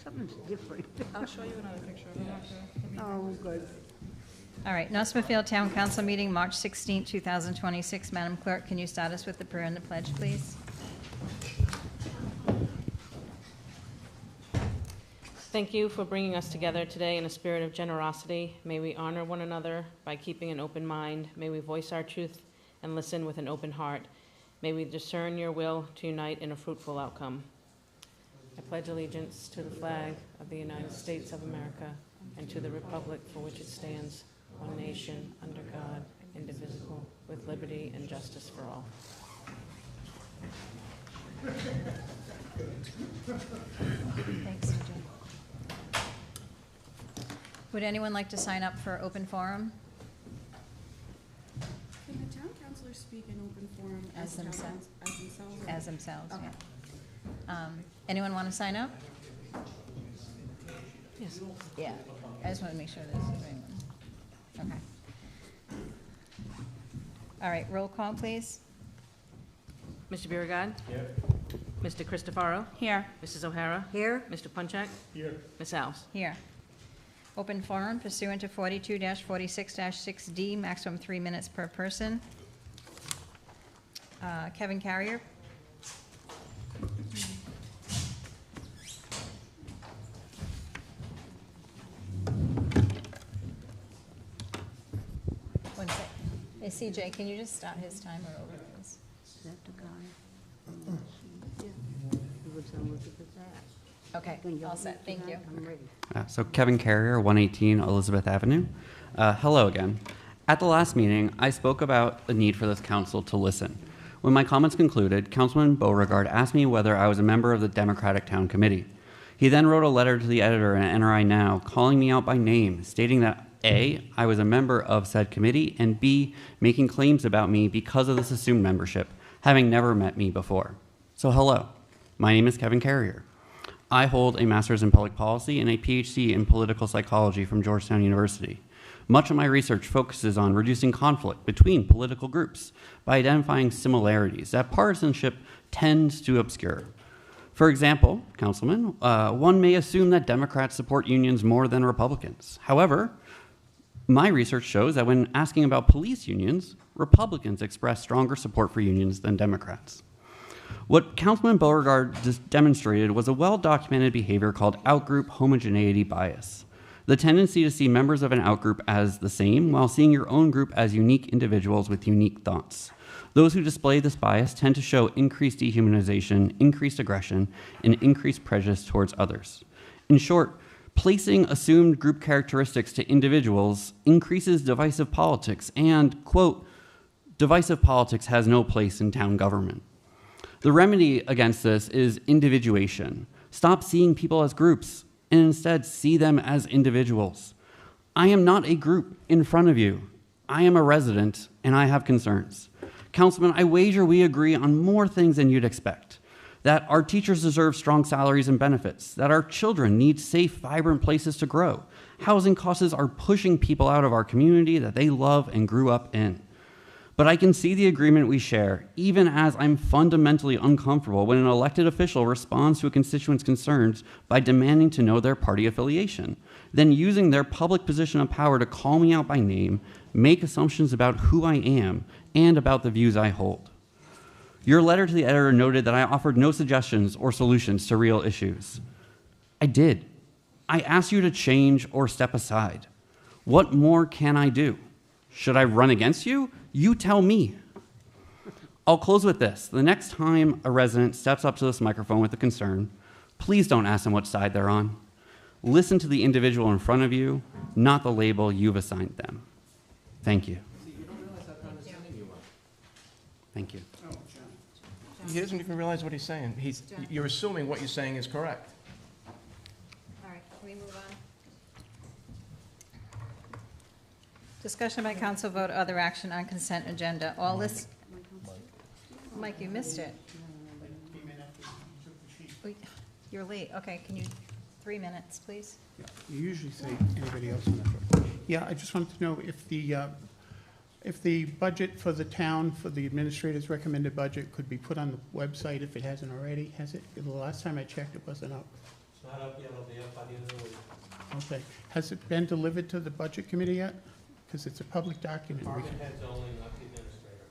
Something's different. I'll show you another picture. Oh, good. All right, Smithfield Town Council meeting, March 16, 2026. Madam Clerk, can you start us with the prayer and the pledge, please? Thank you for bringing us together today in a spirit of generosity. May we honor one another by keeping an open mind. May we voice our truth and listen with an open heart. May we discern your will to unite in a fruitful outcome. I pledge allegiance to the flag of the United States of America and to the republic for which it stands, one nation, under God, indivisible, with liberty and justice for all. Thanks, CJ. Would anyone like to sign up for open forum? Can the town councilors speak in open forum As themselves? As themselves? As themselves, yeah. Anyone want to sign up? Yes. Yeah, I just want to make sure there's anyone. Okay. All right, roll call, please. Mr. Biragad? Here. Mr. Christopherow? Here. Mrs. O'Hara? Here? Mr. Punchak? Here. Ms. Alves? Here. Open forum pursuant to 42-46-6D, maximum 3 minutes per person. Kevin Carrier. One sec. Hey, CJ, can you just start his timer over, please? Is that the guy? He was on with that. Okay, all set, thank you. I'm ready. So Kevin Carrier, 118 Elizabeth Avenue. Hello again. At the last meeting, I spoke about the need for this council to listen. When my comments concluded, Councilman Beauregard asked me whether I was a member of the Democratic Town Committee. He then wrote a letter to the editor at NRI Now, calling me out by name, stating that A, I was a member of said committee, and B, making claims about me because of this assumed membership, having never met me before. So hello, my name is Kevin Carrier. I hold a master's in public policy and a PhD in political psychology from Georgetown University. Much of my research focuses on reducing conflict between political groups by identifying similarities that partisanship tends to obscure. For example, Councilman, one may assume that Democrats support unions more than Republicans. However, my research shows that when asking about police unions, Republicans express stronger support for unions than Democrats. What Councilman Beauregard demonstrated was a well-documented behavior called outgroup homogeneity bias. The tendency to see members of an outgroup as the same while seeing your own group as unique individuals with unique thoughts. Those who display this bias tend to show increased dehumanization, increased aggression, and increased prejudice towards others. In short, placing assumed group characteristics to individuals increases divisive politics and, quote, divisive politics has no place in town government. The remedy against this is individuation. Stop seeing people as groups and instead see them as individuals. I am not a group in front of you. I am a resident and I have concerns. Councilman, I wager we agree on more things than you'd expect. That our teachers deserve strong salaries and benefits, that our children need safe, vibrant places to grow. Housing costs are pushing people out of our community that they love and grew up in. But I can see the agreement we share, even as I'm fundamentally uncomfortable when an elected official responds to a constituent's concerns by demanding to know their party affiliation, then using their public position of power to call me out by name, make assumptions about who I am, and about the views I hold. Your letter to the editor noted that I offered no suggestions or solutions to real issues. I did. I asked you to change or step aside. What more can I do? Should I run against you? You tell me. I'll close with this. The next time a resident steps up to this microphone with a concern, please don't ask them what side they're on. Listen to the individual in front of you, not the label you've assigned them. Thank you. Thank you. He doesn't even realize what he's saying. You're assuming what you're saying is correct. All right, can we move on? Discussion by council vote, other action on consent agenda. All this, Mike, you missed it. You're late. Okay, can you, 3 minutes, please? Yeah, you usually say anybody else on that. Yeah, I just wanted to know if the budget for the town, for the administrator's recommended budget, could be put on the website if it hasn't already. Has it? The last time I checked, it wasn't up. It's Not up yet, it'll be up by the end of the week. Okay. Has it been delivered to the Budget Committee yet? Because it's a public document. Department heads only, not the administrator.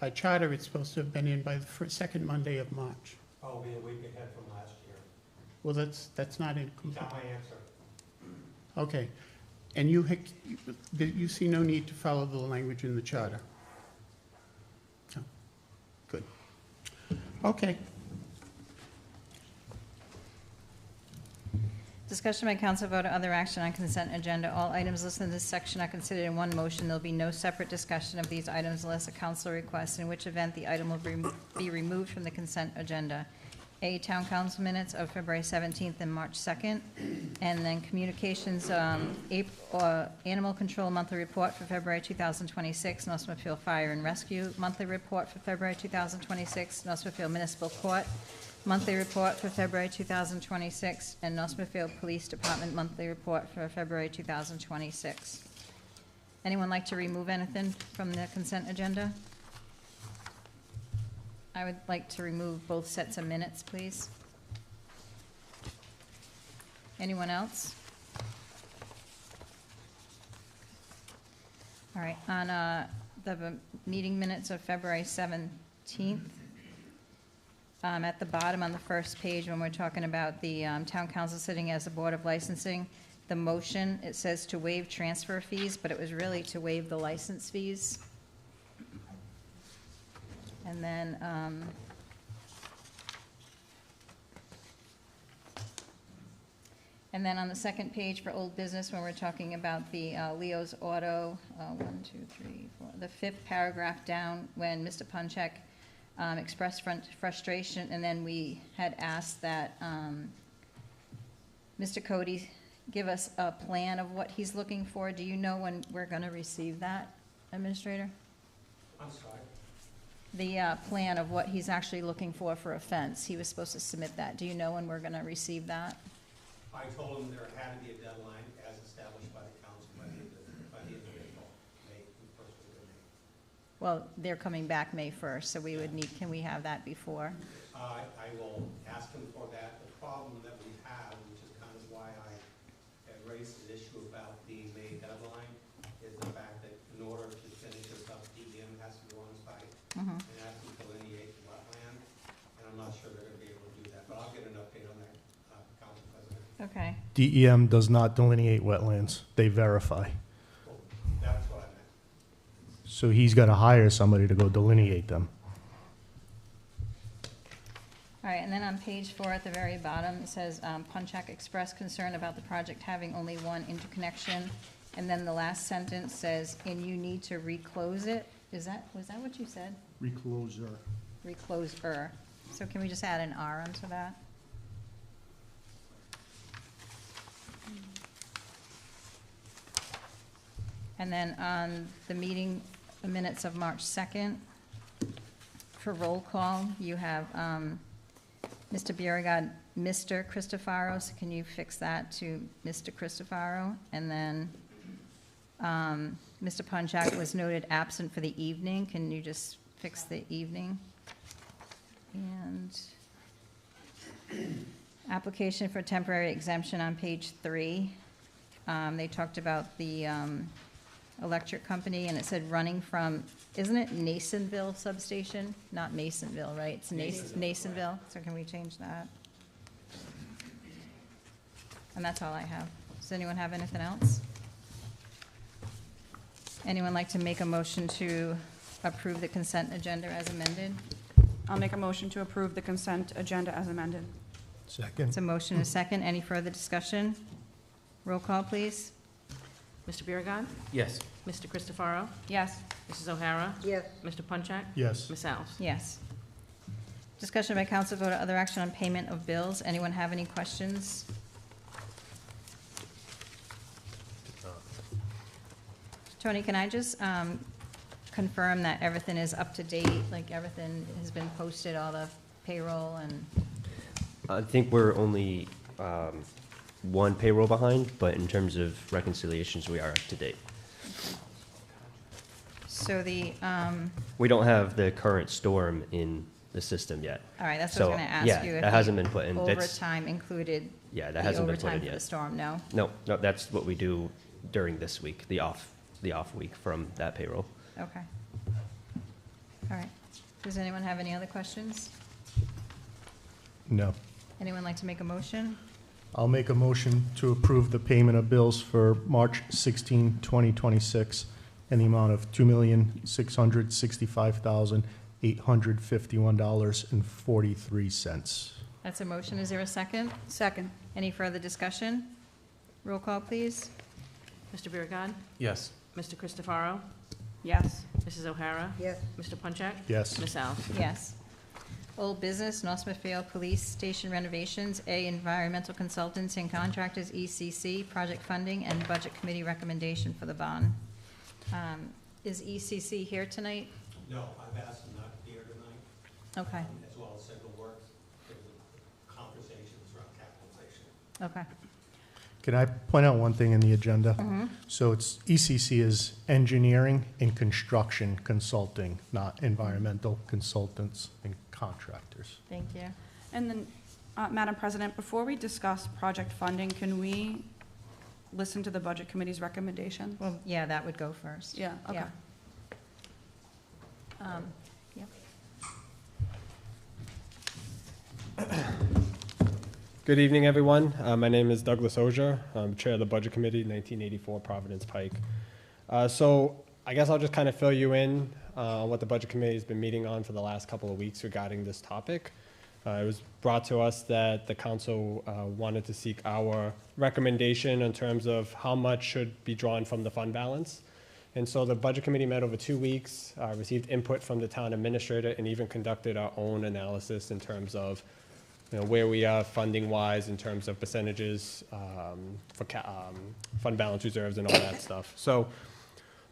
By charter, it's supposed to have been in by the second Monday of March. Probably a week ahead from last year. Well, that's not in. You got my answer. Okay. And you see no need to follow the language in the charter? No. Good. Okay. Discussion by council vote or other action on consent agenda. All items listed in this section are considered in one motion. There'll be no separate discussion of these items unless a councilor requests, in which event the item will be removed from the consent agenda. A, town council minutes of February 17th and March 2nd, and then communications, animal control monthly report for February 2026, North Smithfield Fire and Rescue monthly report for February 2026, North Smithfield Municipal Court monthly report for February 2026, and North Smithfield Police Department monthly report for February 2026. Anyone like to remove anything from the consent agenda? I would like to remove both sets of minutes, please. Anyone else? All right, on the meeting minutes of February 17th, at the bottom on the first page, when we're talking about the town council sitting as the Board of Licensing, the motion, it says to waive transfer fees, but it was really to waive the license fees. And then, on the second page for old business, when we're talking about the Leo's Auto, 1, 2, 3, 4, the fifth paragraph down, when Mr. Punchak expressed frustration, and then we had asked that Mr. Cody give us a plan of what he's looking for. Do you know when we're going to receive that, Administrator? I'm sorry. The plan of what he's actually looking for a fence. He was supposed to submit that. Do you know when we're going to receive that? I told him there had to be a deadline as established by the council by the individual, May, first week of May. Well, they're coming back May 1st, so we would need, can we have that before? I will ask him for that. The problem that we have, which is kind of why I had raised the issue about the May deadline, is the fact that in order to finish this up, DEM has to go on site and has to delineate the wetland, and I'm not sure they're going to be able to do that, but I'll get an update on that, Council President. Okay. DEM does not delineate wetlands, they verify. Well, that's what I meant. So he's got to hire somebody to go delineate them. All right, and then on page 4 at the very bottom, it says, Punchak expressed concern about the project having only one interconnection. And then the last sentence says, and you need to reclose it. Was that what you said? Recloser. Recloser. So can we just add an R onto that? And then on the meeting minutes of March 2nd, for roll call, you have Mr. Biragad, Mr. Cristofaro, so can you fix that to Mr. Cristofaro? And then Mr. Punchak was noted absent for the evening. Can you just fix the evening? And application for temporary exemption on page 3. They talked about the electric company, and it said running from, isn't it Nasonville substation? Not Masonville, right? It's Nasonville, so can we change that? And that's all I have. Does anyone have anything else? Anyone like to make a motion to approve the consent agenda as amended? I'll make a motion to approve the consent agenda as amended. Second. It's a motion and a second. Any further discussion? Roll call, please. Mr. Biragad. Yes. Mr. Cristofaro. Yes. Mrs. O'Hara. Yes. Mr. Punchak. Yes. Ms. Alves. Yes. Discussion by council vote or other action on payment of bills. Anyone have any questions? Tony, can I just confirm that everything is up to date, like everything has been posted, all the payroll and? I think we're only one payroll behind, but in terms of reconciliations, we are up to date. So the, We don't have the current storm in the system yet. All right, that's what I was So, gonna ask yeah, you. if that the hasn't been put in. That's- Overtime included Yeah, that the hasn't been put overtime in for the yet. storm, no? No, that's what we do during this week, the off week from that payroll. Okay. All right. Does anyone have any other questions? No. Anyone like to make a motion? I'll make a motion to approve the payment of bills for March 16, 2026 in the amount of $2,665,851.43. That's a motion. Is there a second? Second. Any further discussion? Roll call, please. Mr. Biragad. Yes. Mr. Christopherow. Yes. Mrs. O'Hara. Yes. Mr. Punchak. Yes. Ms. Alves. Yes. Old business, North Smithfield Police Station renovations, A, environmental consultants and contractors, ECC, project funding, and budget committee recommendation for the bond. Is ECC here tonight? No, I've asked them not to be here tonight, Okay, as well as Central Works, because of conversations around capitalization. okay. Can I point out one thing in the agenda? Mm-hmm. So it's, ECC is engineering and construction consulting, not environmental consultants and contractors. Thank you. And then, Madam President, before we discuss project funding, can we listen to the Budget Committee's recommendations? Well, yeah, that would go first. Yeah, okay. Yeah. Yep. Good evening, everyone. My name is Douglas Ozier. I'm Chair of the Budget Committee, 1984 Providence Pike. So I guess I'll just kind of fill you in on what the Budget Committee has been meeting on for the last couple of weeks regarding this topic. It was brought to us that the council wanted to seek our recommendation in terms of how much should be drawn from the fund balance. And so the Budget Committee met over 2 weeks, received input from the town administrator, and even conducted our own analysis in terms of where we are funding-wise in terms of percentages for fund balance reserves and all that stuff. So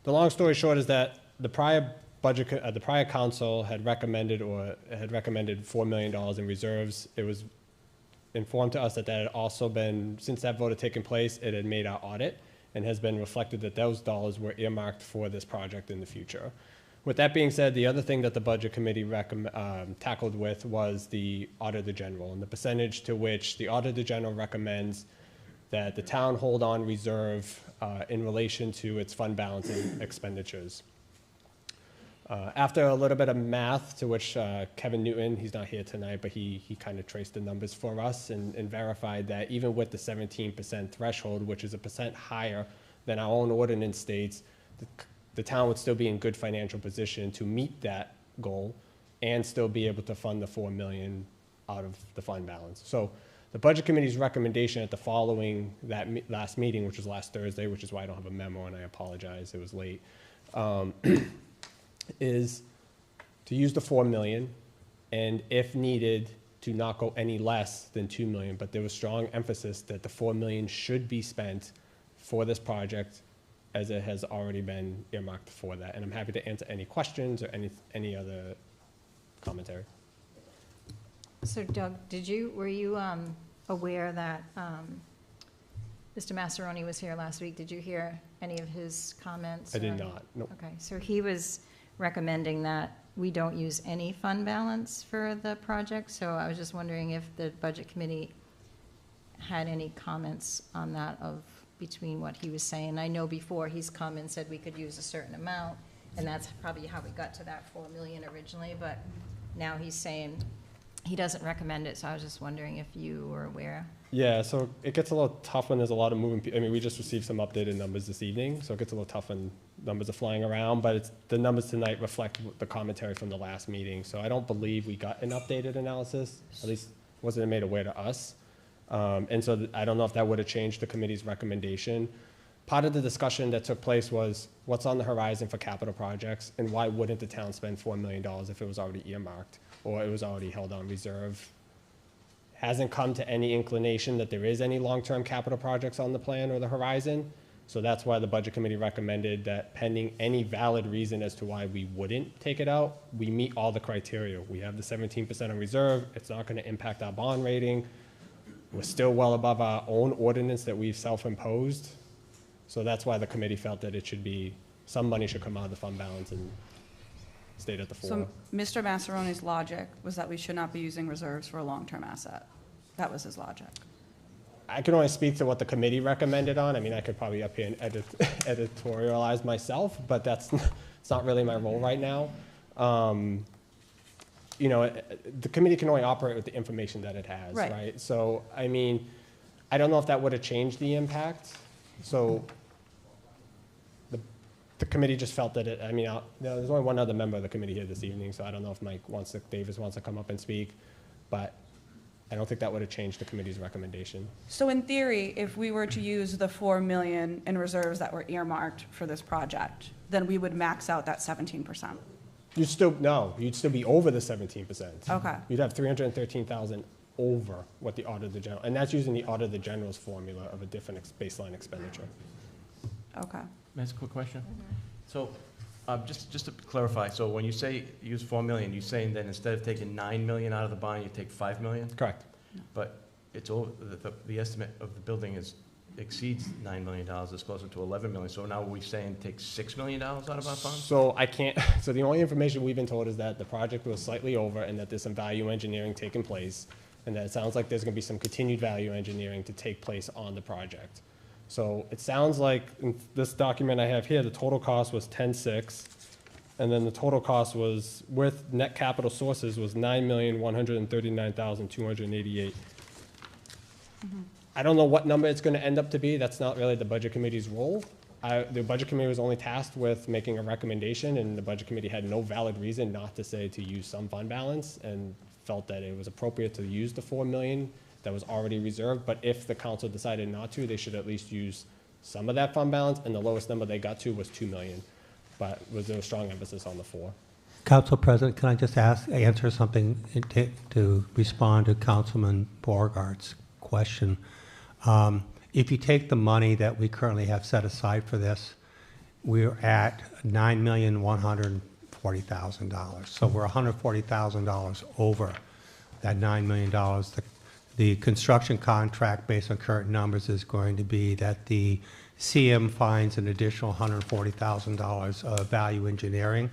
the long story short is that the prior the prior council had recommended $4 million in reserves. It was informed to us that that had also been, since that vote had taken place, it had made our audit and has been reflected that those dollars were earmarked for this project in the future. With that being said, the other thing that the Budget Committee tackled with was the Auditor General and the percentage to which the Auditor General recommends that the town hold on reserve in relation to its fund balance and expenditures. After a little bit of math, to which Kevin Newton, he's not here tonight, but he kind of traced the numbers for us and verified that even with the 17% threshold, which is a percent higher than our own ordinance states, the town would still be in good financial position to meet that goal and still be able to fund the $4 million out of the fund balance. So the Budget Committee's recommendation at the following that last meeting, which was last Thursday, which is why I don't have a memo and I apologize, it was late, is to use the $4 million and if needed to not go any less than $2 million, but there was strong emphasis that the $4 million should be spent for this project as it has already been earmarked for that. And I'm happy to answer any questions or any other commentary. So Doug, were you aware that Mr. Massaroni was here last week? Did you hear any of his comments? I did not, nope. Okay, so he was recommending that we don't use any fund balance for the project, so I was just wondering if the Budget Committee had any comments on that between what he was saying. I know before he's come and said we could use a certain amount, and that's probably how we got to that $4 million originally, but now he's saying he doesn't recommend it, so I was just wondering if you were aware. Yeah, so it gets a little tough when there's a lot of moving, I mean, we just received some updated numbers this evening, so it gets a little tough when numbers are flying around, but the numbers tonight reflect the commentary from the last meeting, so I don't believe we got an updated analysis, at least wasn't made aware to us. And so I don't know if that would have changed the committee's recommendation. Part of the discussion that took place was what's on the horizon for capital projects and why wouldn't the town spend $4 million if it was already earmarked or it was already held on reserve. Hasn't come to any inclination that there is any long-term capital projects on the plan or the horizon. So that's why the Budget Committee recommended that pending any valid reason as to why we wouldn't take it out, we meet all the criteria. We have the 17% in reserve. It's not going to impact our bond rating. We're still well above our own ordinance that we've self-imposed. So that's why the committee felt that it should be, some money should come out of the fund balance and stayed at the 4. So Mr. Massarone's logic was that we should not be using reserves for a long-term asset. That was his logic. I can only speak to what the committee recommended on. I mean, I could probably up here and editorialize myself, but it's not really my role right now. You know, the committee can only operate with the information that it has, Right. right? So, I mean, I don't know if that would have changed the impact. So the committee just felt that I mean, there's only one other member of the committee here this evening, so I don't know if Davis wants to come up and speak, but I don't think that would have changed the committee's recommendation. So in theory, if we were to use the 4 million in reserves that were earmarked for this project, then we would max out that 17%. You'd still be over the 17%. Okay. You'd have 313,000 over what the Auditor General, and that's using the Auditor General's formula of a different baseline expenditure. Okay. May I ask a quick question? So, just to clarify, so when you say use 4 million, you're saying that instead of taking 9 million out of the bond, you take 5 million? Correct. But it's over, the estimate of the building exceeds $9 million, it's closer to 11 million, so now we're saying take $6 million out of our fund? So so the only information we've been told is that the project was slightly over and that there's some value engineering taking place, and that it sounds like there's gonna be some continued value engineering to take place on the project. So it sounds like in this document I have here, the total cost was 10.6, and then the total cost was, with net capital sources, was 9,139,288. I don't know what number it's gonna end up to be, that's not really the Budget Committee's role. The Budget Committee was only tasked with making a recommendation, and the Budget Committee had no valid reason not to say to use some fund balance, and felt that it was appropriate to use the 4 million that was already reserved, but if the council decided not to, they should at least use some of that fund balance, and the lowest number they got to was 2 million. But was there a strong emphasis on the 4? Council President, can I just answer something to respond to Councilman Beauregard's question? If you take the money that we currently have set aside for this, we're at $9,140,000. So we're $140,000 over that $9 million. The construction contract, based on current numbers, is going to be that the CM finds an additional $140,000 of value engineering.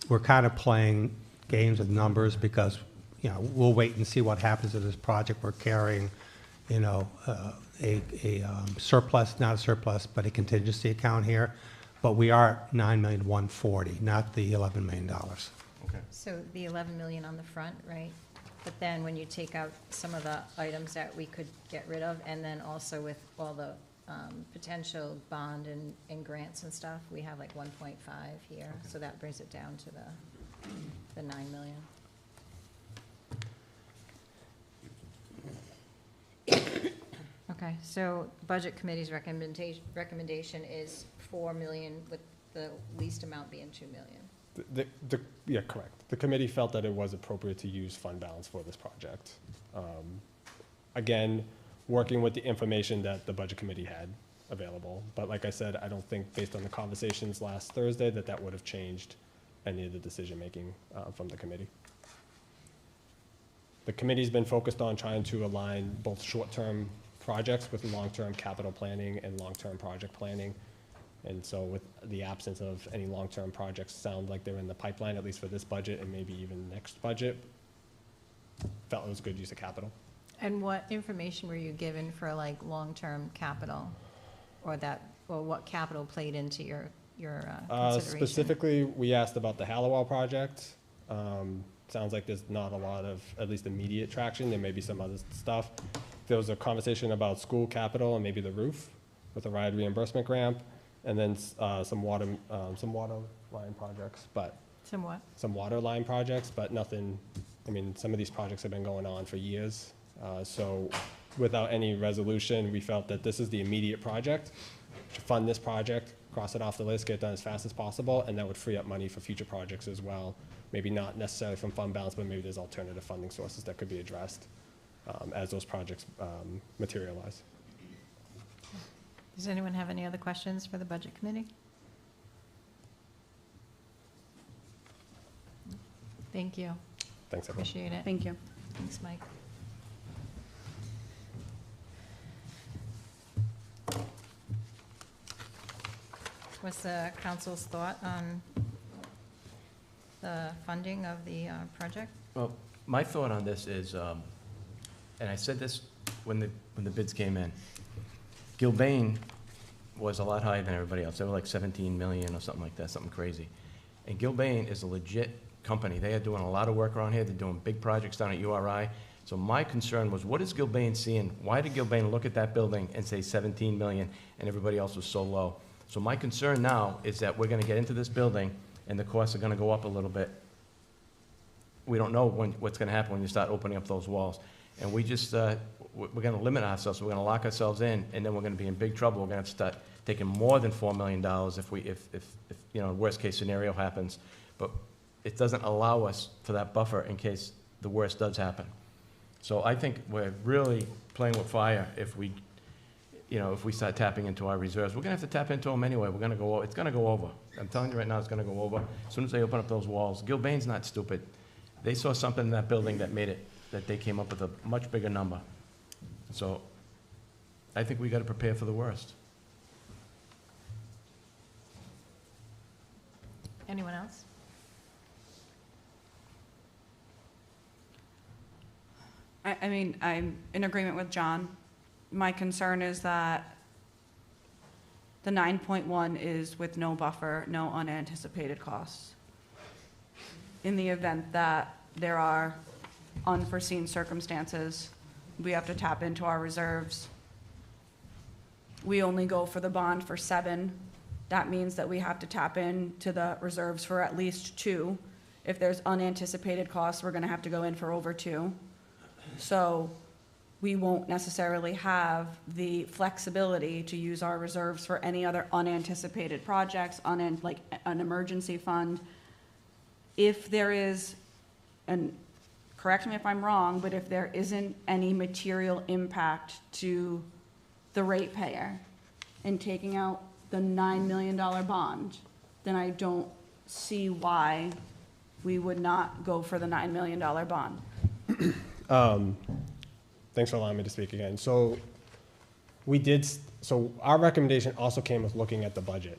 We're kind of playing games with numbers because, you know, we'll wait and see what happens to this project. We're carrying, you know, a surplus, not a surplus, but a contingency account here. But we are at $9,140,000, not the $11 million. Okay. So the 11 million on the front, right? But then when you take out some of the items that we could get rid of, and then also with all the potential bond and grants and stuff, we have like 1.5 here. Okay. So that brings it down to the 9 million. Okay, so Budget Committee's recommendation is 4 million, with the least amount being 2 million. Yeah, correct. The committee felt that it was appropriate to use fund balance for this project. Again, working with the information that the Budget Committee had available. But like I said, I don't think, based on the conversations last Thursday, that would have changed any of the decision-making from the committee. The committee's been focused on trying to align both short-term projects with long-term capital planning and long-term project planning. And so with the absence of any long-term projects sound like they're in the pipeline, at least for this budget and maybe even next budget, felt it was a good use of capital. And what information were you given for like long-term capital, or what capital played into your consideration? Specifically, we asked about the Hallowell project. Sounds like there's not a lot of, at least immediate traction. There may be some other stuff. There was a conversation about school capital and maybe the roof with a ride reimbursement grant, and then some water line projects, but. Some what? Some water line projects, but nothing, I mean, some of these projects have been going on for years. So without any resolution, we felt that this is the immediate project. To fund this project, cross it off the list, get it done as fast as possible, and that would free up money for future projects as well. Maybe not necessarily from fund balance, but maybe there's alternative funding sources that could be addressed as those projects materialize. Does anyone have any other questions for the Budget Committee? Thank you. Thanks, everyone. Appreciate it. Thank you. Thanks, Mike. What's the council's thought on the funding of the project? Well, my thought on this is, and I said this when the bids came in, Gilbane was a lot higher than everybody else. They were like 17 million or something like that, something crazy. And Gilbane is a legit company. They are doing a lot of work around here. They're doing big projects down at URI. So my concern was, what is Gilbane seeing? Why did Gilbane look at that building and say 17 million and everybody else was so low? So my concern now is that we're gonna get into this building and the costs are gonna go up a little bit. We don't know what's gonna happen when you start opening up those walls. And we just, we're gonna limit ourselves, we're gonna lock ourselves in, and then we're gonna be in big trouble. We're gonna have to start taking more than $4 million if you know, worst case scenario happens. But it doesn't allow us for that buffer in case the worst does happen. So I think we're really playing with fire if we, you know, if we start tapping into our reserves. We're gonna have to tap into them anyway. We're gonna go, it's gonna go over. I'm telling you right now, it's gonna go over. As soon as they open up those walls. Gilbane's not stupid. They saw something in that building that made it, that they came up with a much bigger number. So I think we gotta prepare for the worst. Anyone else? I mean, I'm in agreement with John. My concern is that the 9.1 is with no buffer, no unanticipated costs. In the event that there are unforeseen circumstances, we have to tap into our reserves. We only go for the bond for 7. That means that we have to tap into the reserves for at least 2. If there's unanticipated costs, we're gonna have to go in for over 2. So we won't necessarily have the flexibility to use our reserves for any other unanticipated projects, like an emergency fund. If there is, and correct me if I'm wrong, but if there isn't any material impact to the ratepayer in taking out the $9 million bond, then I don't see why we would not go for the $9 million bond. Thanks for allowing me to speak again. So so our recommendation also came with looking at the budget.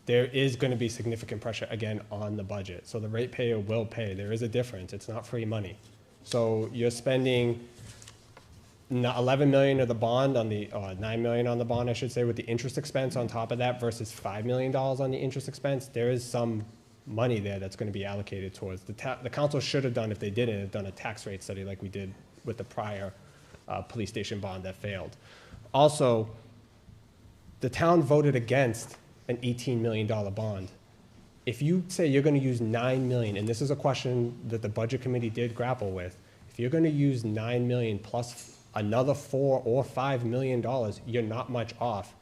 There is going to be significant pressure again on the budget. So the ratepayer will pay. There is a difference. It's not free money. So you're spending 11 million of the bond on the, 9 million on the bond, I should say, with the interest expense on top of that versus $5 million on the interest expense. There is some money there that's going to be allocated towards the council should have done, if they didn't, have done a tax rate study like we did with the prior police station bond that failed. Also, the town voted against an $18 million bond. If you say you're going to use 9 million, and this is a question that the budget committee did grapple with, if you're going to use 9 million plus another $4 or $5 million, you're not much off.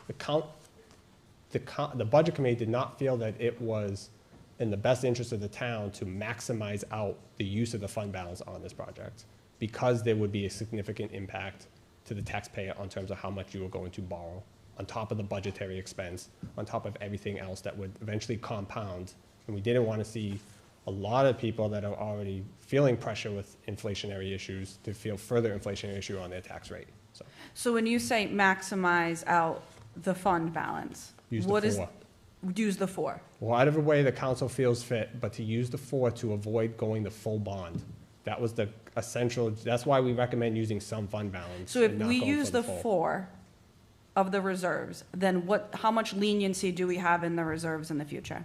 The budget committee did not feel that it was in the best interest of the town to maximize out the use of the fund balance on this project, because there would be a significant impact to the taxpayer on terms of how much you are going to borrow, on top of the budgetary expense, on top of everything else that would eventually compound. And we didn't want to see a lot of people that are already feeling pressure with inflationary issues to feel further inflationary issue on their tax rate. So when you say maximize out the fund balance, Use the what is, 4. use the 4? Whatever way the council feels fit, but to use the 4 to avoid going the full bond. That was the essential, that's why we recommend using some fund balance. So if and not we going use for the full. 4 of the reserves, then how much leniency do we have in the reserves in the future?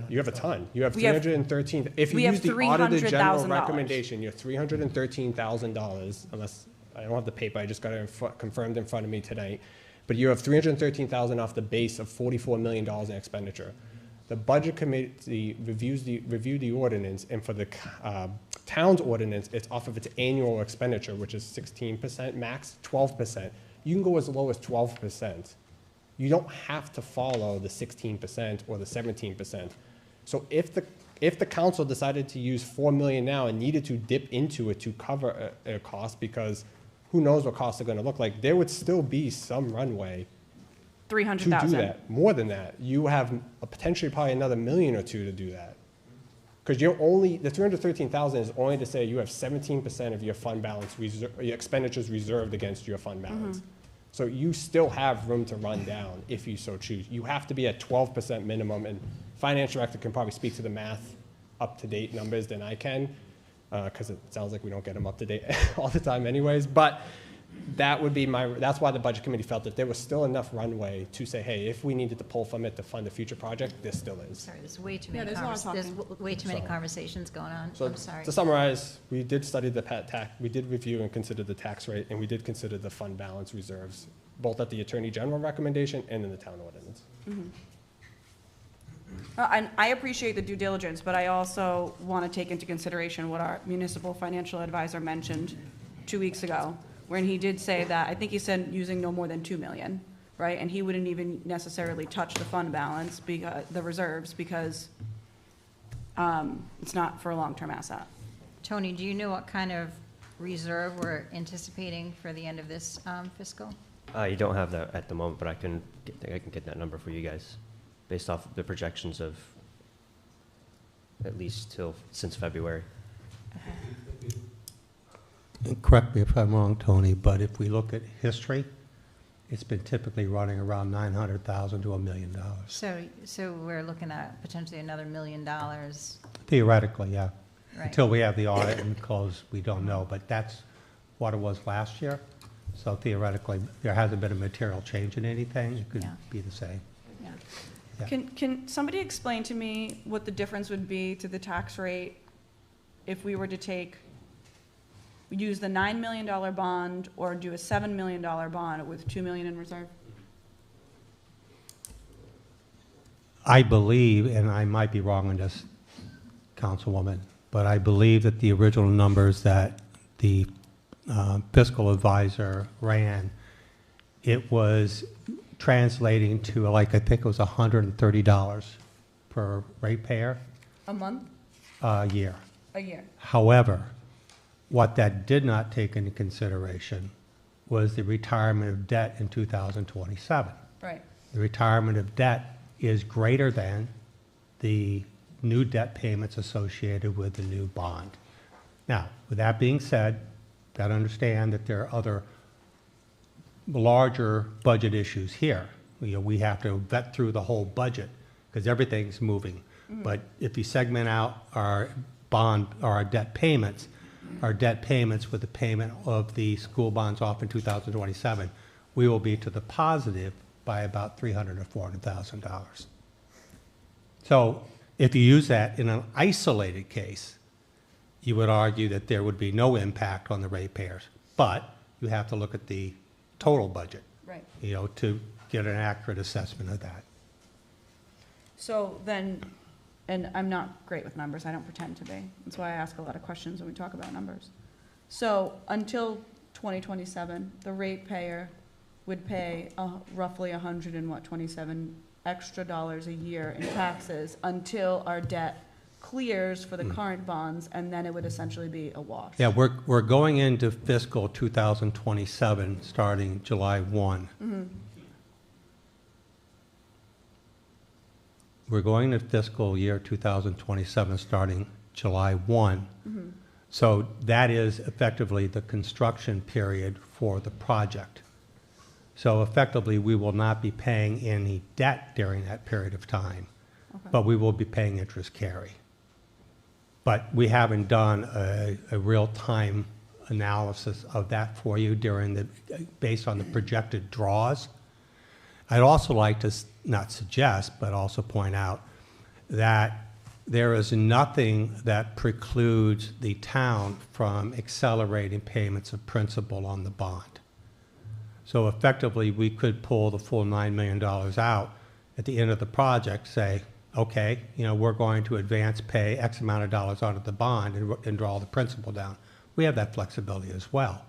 You have a ton. You have We have- 313, if you we have use the audited general $300,000. recommendation, you have $313,000, unless, I don't have the paper, I just got it confirmed in front of me tonight. But you have $313,000 off the base of $44 million in expenditure. The budget committee reviewed the ordinance, and for the town's ordinance, it's off of its annual expenditure, which is 16% max, 12%. You can go as low as 12%. You don't have to follow the 16% or the 17%. So if the council decided to use $4 million now and needed to dip into it to cover a cost, because who knows what costs are going to look like, there would still be some runway to do 300,000. that. More than that, you have potentially probably another $1 million or $2 million to do that. Because the 313,000 is only to say you have 17% of your fund balance, your expenditures reserved against your fund balance. So you still have room to run down if you so choose. You have to be at 12% minimum, and finance director can probably speak to the math up-to-date numbers than I can, because it sounds like we don't get them up to date all the time anyways. But that would be that's why the budget committee felt that there was still enough runway to say, hey, if we needed to pull from it to fund a future project, there still is. Sorry, there's way too Yeah, many there's a lot of talking. way too many So- conversations going on. So I'm sorry. to summarize, we did study the we did review and consider the tax rate, and we did consider the fund balance reserves, both at the Attorney General recommendation and in the town ordinance. And I appreciate the due diligence, but I also want to take into consideration what our municipal financial advisor mentioned 2 weeks ago, when he did say that, I think he said using no more than 2 million, right? And he wouldn't even necessarily touch the fund balance, the reserves, because it's not for a long-term asset. Tony, do you know what kind of reserve we're anticipating for the end of this fiscal? You don't have that at the moment, but I can get that number for you guys, based off the projections of at least since February. Correct me if I'm wrong, Tony, but if we look at history, it's been typically running around $900,000 to $1 million. So we're looking at potentially another $1 million, Theoretically, yeah. right? Until we have the audit and close, we don't know, but that's what it was last year. So theoretically, there hasn't been a material change in anything. It could Yeah. be the same. Yeah. Yeah. Can somebody explain to me what the difference would be to the tax rate if we were to use the $9 million bond or do a $7 million bond with $2 million in reserve? I believe, and I might be wrong on this, Councilwoman, but I believe that the original numbers that the fiscal advisor ran, it was translating to, like, I think it was $130 per ratepayer A month? a year. A year? However, what that did not take into consideration was the retirement of debt in 2027. Right. The retirement of debt is greater than the new debt payments associated with the new bond. Now, with that being said, got to understand that there are other larger budget issues here. We have to vet through the whole budget because everything's moving. But if you segment out our bond or our debt payments with the payment of the school bonds off in 2027, we will be to the positive by about $300,000 to $400,000. So if you use that in an isolated case, you would argue that there would be no impact on the ratepayers. But you have to look at the total budget, Right. to get an accurate assessment of that. So then, and I'm not great with numbers, I don't pretend to be. That's why I ask a lot of questions when we talk about numbers. So until 2027, the ratepayer would pay roughly 127 extra dollars a year in taxes until our debt clears for the current bonds, and then it would essentially be a wash. Yeah, we're going into fiscal 2027, starting July 1. We're going to fiscal year 2027, starting July 1. So that is effectively the construction period for the project. So effectively, we will not be paying any debt during that period of time, but we will be paying interest carry. But we haven't done a real-time analysis of that for you based on the projected draws. I'd also like to not suggest, but also point out that there is nothing that precludes the town from accelerating payments of principal on the bond. So effectively, we could pull the full $9 million out at the end of the project, say, okay, we're going to advance pay X amount of dollars out of the bond and draw the principal down. We have that flexibility as well.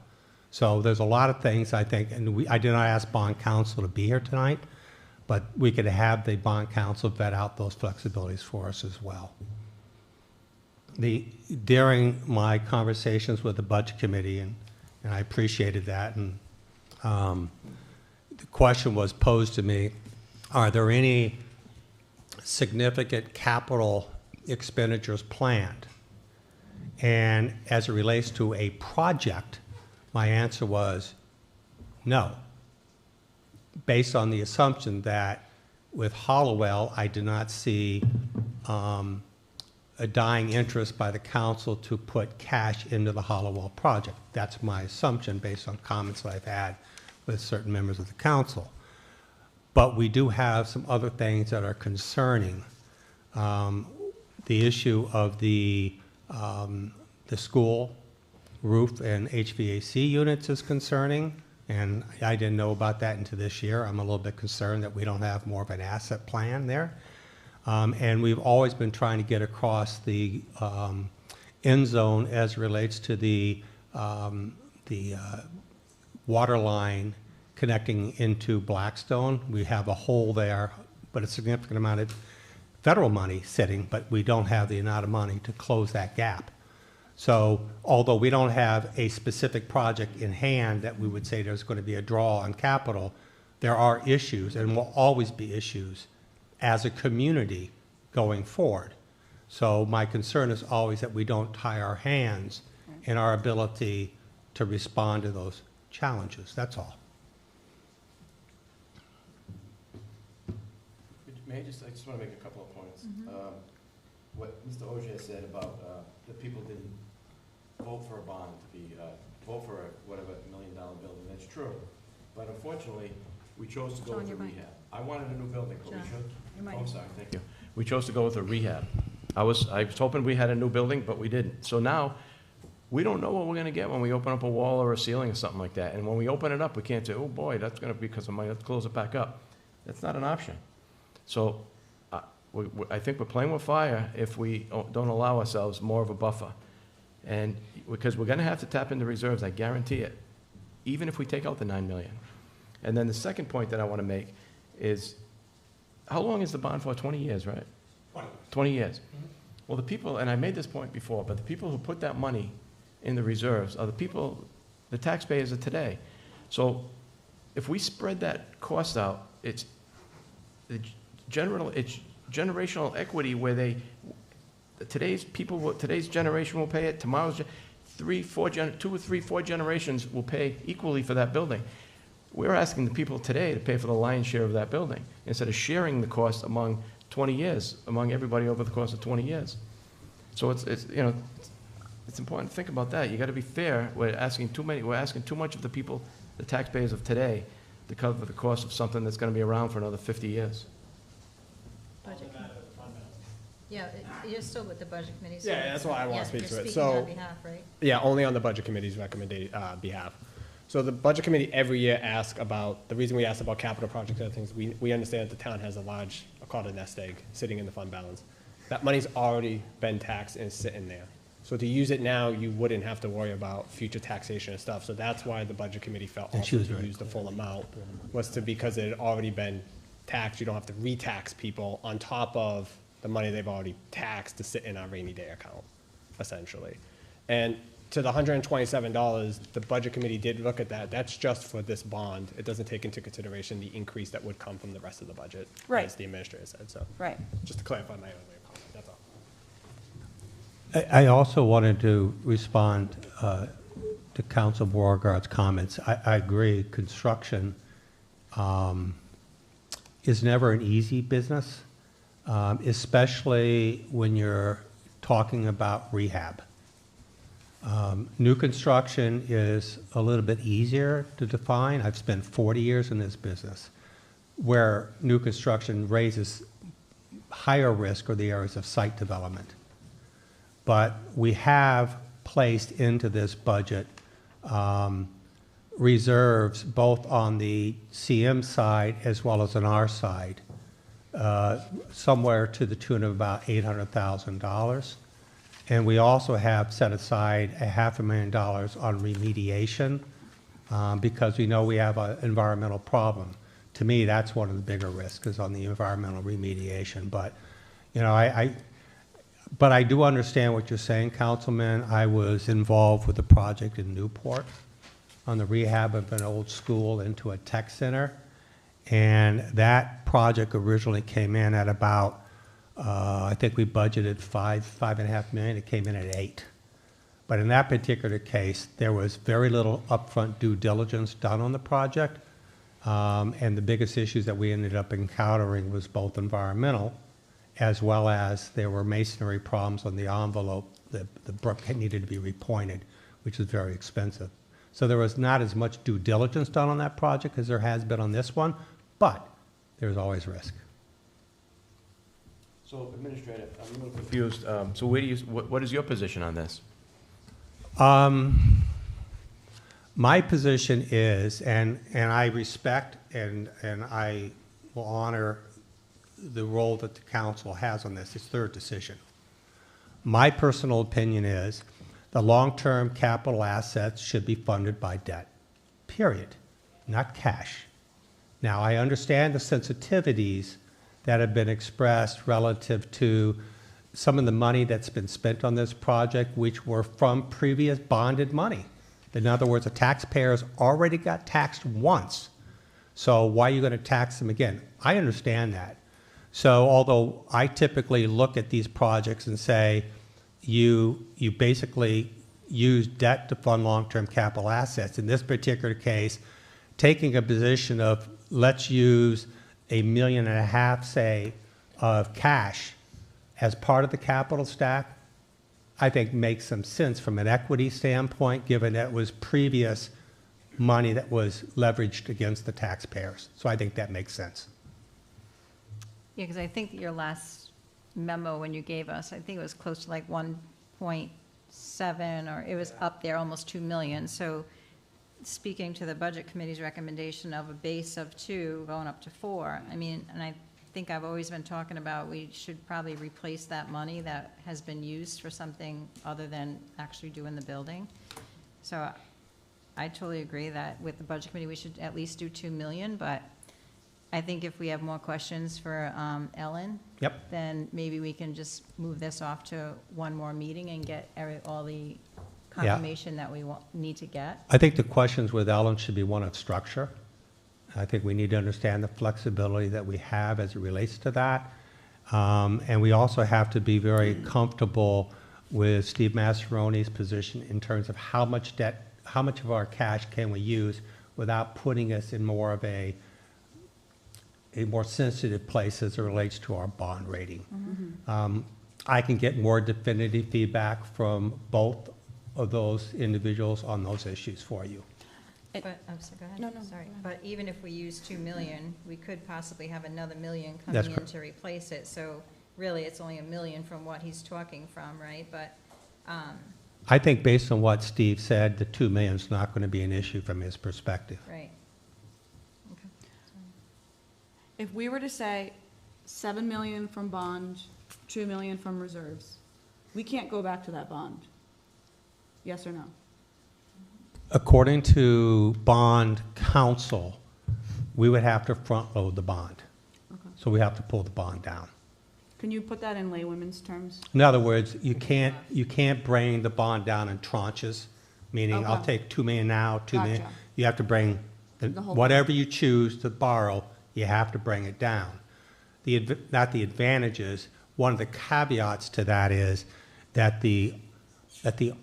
So there's a lot of things, I think, and I did not ask bond counsel to be here tonight, but we could have the bond counsel vet out those flexibilities for us as well. During my conversations with the budget committee, and I appreciated that, and the question was posed to me, are there any significant capital expenditures planned? And as it relates to a project, my answer was no. based on the assumption that with Hollowell, I did not see a dying interest by the council to put cash into the Hollowell project. That's my assumption based on comments that I've had with certain members of the council. But we do have some other things that are concerning. The issue of the school roof and HVAC units is concerning, and I didn't know about that until this year. I'm a little bit concerned that we don't have more of an asset plan there. And we've always been trying to get across the end zone as it relates to the water line connecting into Blackstone. We have a hole there, but a significant amount of federal money sitting, but we don't have the amount of money to close that gap. So although we don't have a specific project in hand that we would say there's going to be a draw on capital, there are issues and will always be issues as a community going forward. So my concern is always that we don't tie our hands in our ability to respond to those challenges. That's all. May I just want to make a couple of points. What Mr. Ogier said about the people didn't vote for a bond to be, vote for a whatever $1 million building, that's true. But unfortunately, we chose to go with a rehab. I wanted a new building, but we chose. Oh, I'm sorry, thank you. We chose to go with a rehab. I was hoping we had a new building, but we didn't. So now, we don't know what we're gonna get when we open up a wall or a ceiling or something like that. And when we open it up, we can't say, oh boy, that's gonna be because of money, let's close it back up. That's not an option. So, I think we're playing with fire if we don't allow ourselves more of a buffer. And, because we're gonna have to tap into reserves, I guarantee it, even if we take out the 9 million. And then the second point that I wanna make is, how long is the bond for? 20 years, right? 20 years. Well, the people, and I made this point before, but the people who put that money in the reserves are the people, the taxpayers of today. So if we spread that cost out, it's generational equity where today's generation will pay it, tomorrow's 2 or 3, 4 generations will pay equally for that building. We're asking the people today to pay for the lion's share of that building instead of sharing the cost among 20 years, among everybody over the course of 20 years. So it's important to think about that. You got to be fair. We're asking too much of the people, the taxpayers of today, to cover the cost of something that's going to be around for another 50 years. Budget. Yeah, you're still with the budget committee. So Yeah, that's why I want to speak to it. You're speaking So, on behalf, right? yeah, only on the budget committee's recommended behalf. So the budget committee every year asks about, the reason we ask about capital projects and other things, we understand that the town has a large, I'll call it a nest egg, sitting in the fund balance. That money's already been taxed and is sitting there. So to use it now, you wouldn't have to worry about future taxation and stuff. So that's why the budget committee felt And she also was to use the full amount, because it had already been taxed. You don't have to re-tax people on top of the money they've already taxed to sit in our rainy day account, essentially. And to the $127, the budget committee did look at that. That's just for this bond. It doesn't take into consideration the increase that would come from the rest of the budget, Right. as the administrator said. So, Right. just to clarify my earlier comment, that's all. I also wanted to respond to Council Beauregard's comments. I agree, construction is never an easy business, especially when you're talking about rehab. New construction is a little bit easier to define. I've spent 40 years in this business, where new construction raises higher risk are the areas of site development. But we have placed into this budget reserves both on the CM side as well as on our side, somewhere to the tune of about $800,000. And we also have set aside $500,000 on remediation because we know we have an environmental problem. To me, that's one of the bigger risks is on the environmental remediation. But, you know, but I do understand what you're saying, Councilman. I was involved with a project in Newport on the rehab of an old school into a tech center. And that project originally came in at about, I think we budgeted $5.5 million. It came in at $8 million. But in that particular case, there was very little upfront due diligence done on the project. And the biggest issues that we ended up encountering was both environmental, as well as there were masonry problems on the envelope. The brick needed to be repointed, which is very expensive. So there was not as much due diligence done on that project as there has been on this one, but there's always risk. So Administrator, I'm a little confused. So where do you, what is your position on this? My position is, and I respect and I will honor the role that the council has on this. It's their decision. My personal opinion is the long-term capital assets should be funded by debt, period, not cash. Now, I understand the sensitivities that have been expressed relative to some of the money that's been spent on this project, which were from previous bonded money. In other words, the taxpayers already got taxed once. So why are you going to tax them again? I understand that. So although I typically look at these projects and say, you basically use debt to fund long-term capital assets. In this particular case, taking a position of let's use $1.5 million, say, of cash as part of the capital stack, I think makes some sense from an equity standpoint, given that it was previous money that was leveraged against the taxpayers. So I think that makes sense. Yeah, because I think that your last memo when you gave us, I think it was close to like 1.7, or it was up there, almost 2 million. So speaking to the Budget Committee's recommendation of a base of 2 going up to 4, I mean, and I think I've always been talking about we should probably replace that money that has been used for something other than actually doing the building. So I totally agree that with the Budget Committee, we should at least do 2 million, but I think if we have more questions for Ellen, Yep. then maybe we can just move this off to one more meeting and get all the confirmation that we need to get. I think the questions with Ellen should be one of structure. I think we need to understand the flexibility that we have as it relates to that. And we also have to be very comfortable with Steve Mastrone's position in terms of how much debt, how much of our cash can we use without putting us in more of a more sensitive place as it relates to our bond rating. I can get more definitive feedback from both of those individuals on those issues for you. But, I'm sorry, go ahead. No, no, Sorry. go ahead. But even if we use 2 million, we could possibly have another million That's coming in correct. to replace it. So really, it's only $1 million from what he's talking from, right? But, I think based on what Steve said, the 2 million is not going to be an issue from his perspective. right. If we were to say 7 million from bond, 2 million from reserves, we can't go back to that bond. Yes or no? According to bond counsel, we would have to front load the bond. Okay. So we have to pull the bond down. Can you put that in laywomen's terms? In other words, you can't bring the bond down in tranches, meaning I'll Okay. take 2 million now, 2 million. Gotcha. You have to bring The whole whatever you choose to borrow, you have to bring it down. Not the advantages, one of the caveats to that is that the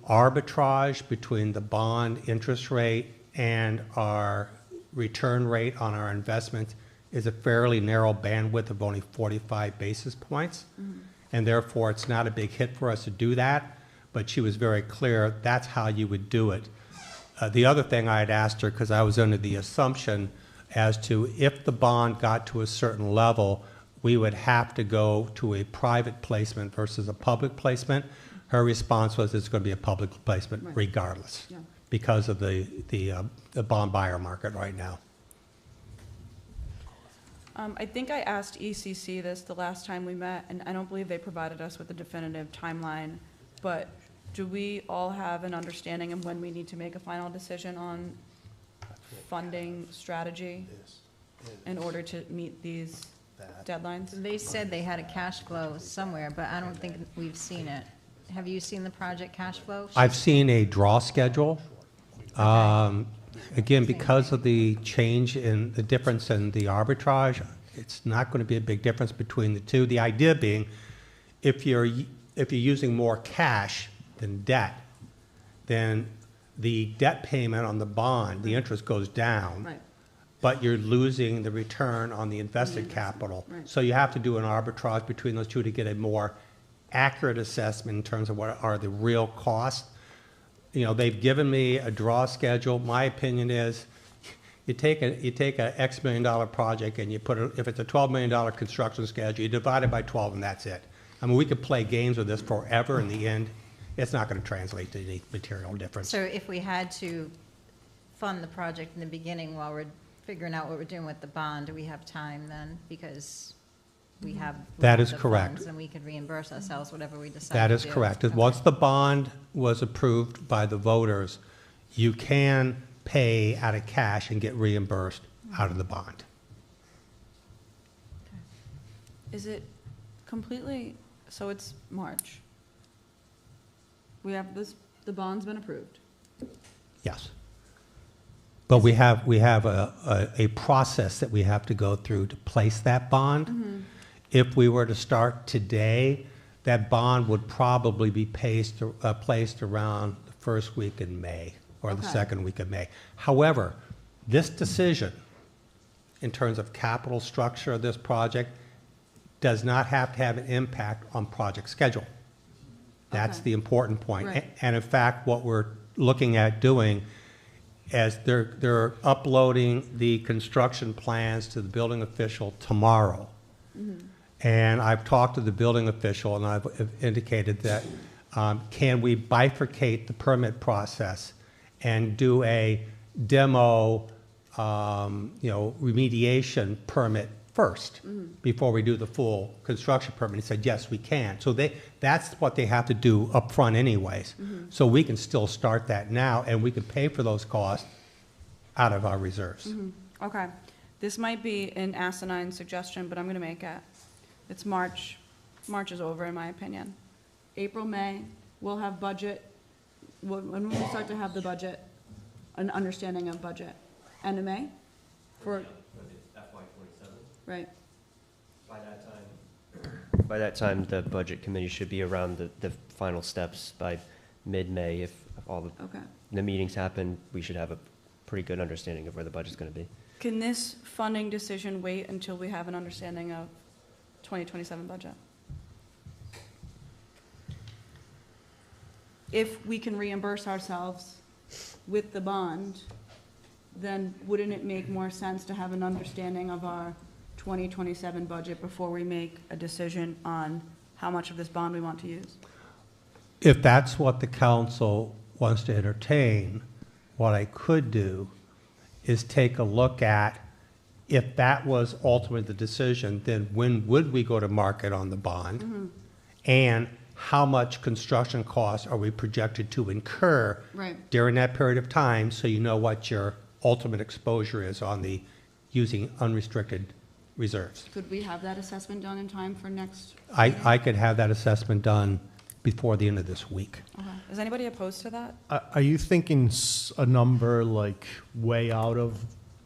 arbitrage between the bond interest rate and our return rate on our investments is a fairly narrow bandwidth of only 45 basis points. And therefore, it's not a big hit for us to do that, but she was very clear that's how you would do it. The other thing I had asked her, because I was under the assumption as to if the bond got to a certain level, we would have to go to a private placement versus a public placement. Her response was it's going to be a public placement Right. regardless, Yeah. because of the bond buyer market right now. I think I asked ECC this the last time we met, and I don't believe they provided us with a definitive timeline, but do we all have an understanding of when we need to make a final decision on funding strategy in order to meet these deadlines? They said they had a cash flow somewhere, but I don't think we've seen it. Have you seen the project cash flow? I've seen a draw schedule. Again, because of the change in the difference in the arbitrage, it's not going to be a big difference between the two. The idea being, if you're using more cash than debt, then the debt payment on the bond, the interest goes down. Right. but you're losing the return on the invested capital. Right. So you have to do an arbitrage between those two to get a more accurate assessment in terms of what are the real costs. You know, they've given me a draw schedule. My opinion is, you take a X million dollar project and you put it, if it's a $12 million construction schedule, you divide it by 12 and that's it. I mean, we could play games with this forever. In the end, it's not going to translate to any material difference. So if we had to fund the project in the beginning while we're figuring out what we're doing with the bond, do we have time then? Because we have. That is the correct. funds and we could reimburse ourselves whatever we decide That to is do. correct. Okay. Once the bond was approved by the voters, you can pay out of cash and get reimbursed out of the bond. Is it completely, so it's March? We have this, the bond's been approved. Yes. But we have a process that we have to go through to place that bond. If we were to start today, that bond would probably be placed around the first week in May or the Okay. second week of May. However, this decision, in terms of capital structure of this project, does not have to have an impact on project schedule. That's Okay. the important point. Right. And in fact, what we're looking at doing as they're uploading the construction plans to the building official tomorrow. And I've talked to the building official and I've indicated that, can we bifurcate the permit process and do a demo, remediation permit first before we do the full construction permit? He said, yes, we can. So that's what they have to do up front anyways. So we can still start that now and we can pay for those costs out of our reserves. Okay. This might be an asinine suggestion, but I'm gonna make it. It's March. March is over, in my opinion. April, May, we'll have budget. When will we start to have the budget, an understanding of budget? End of May? For, FY27. right. By that time, the budget committee should be around the final steps by mid-May. If all Okay. the meetings happen, we should have a pretty good understanding of where the budget's going to be. Can this funding decision wait until we have an understanding of 2027 budget? If we can reimburse ourselves with the bond, then wouldn't it make more sense to have an understanding of our 2027 budget before we make a decision on how much of this bond we want to use? If that's what the council wants to entertain, what I could do is take a look at, if that was ultimately the decision, then when would we go to market on the bond? And how much construction costs are we projected to incur Right. during that period of time, so you know what your ultimate exposure is on the using unrestricted reserves. Could we have that assessment done in time for next? I could have that assessment done before the end of this week. Okay. Is anybody opposed to that? Are you thinking a number like way out of,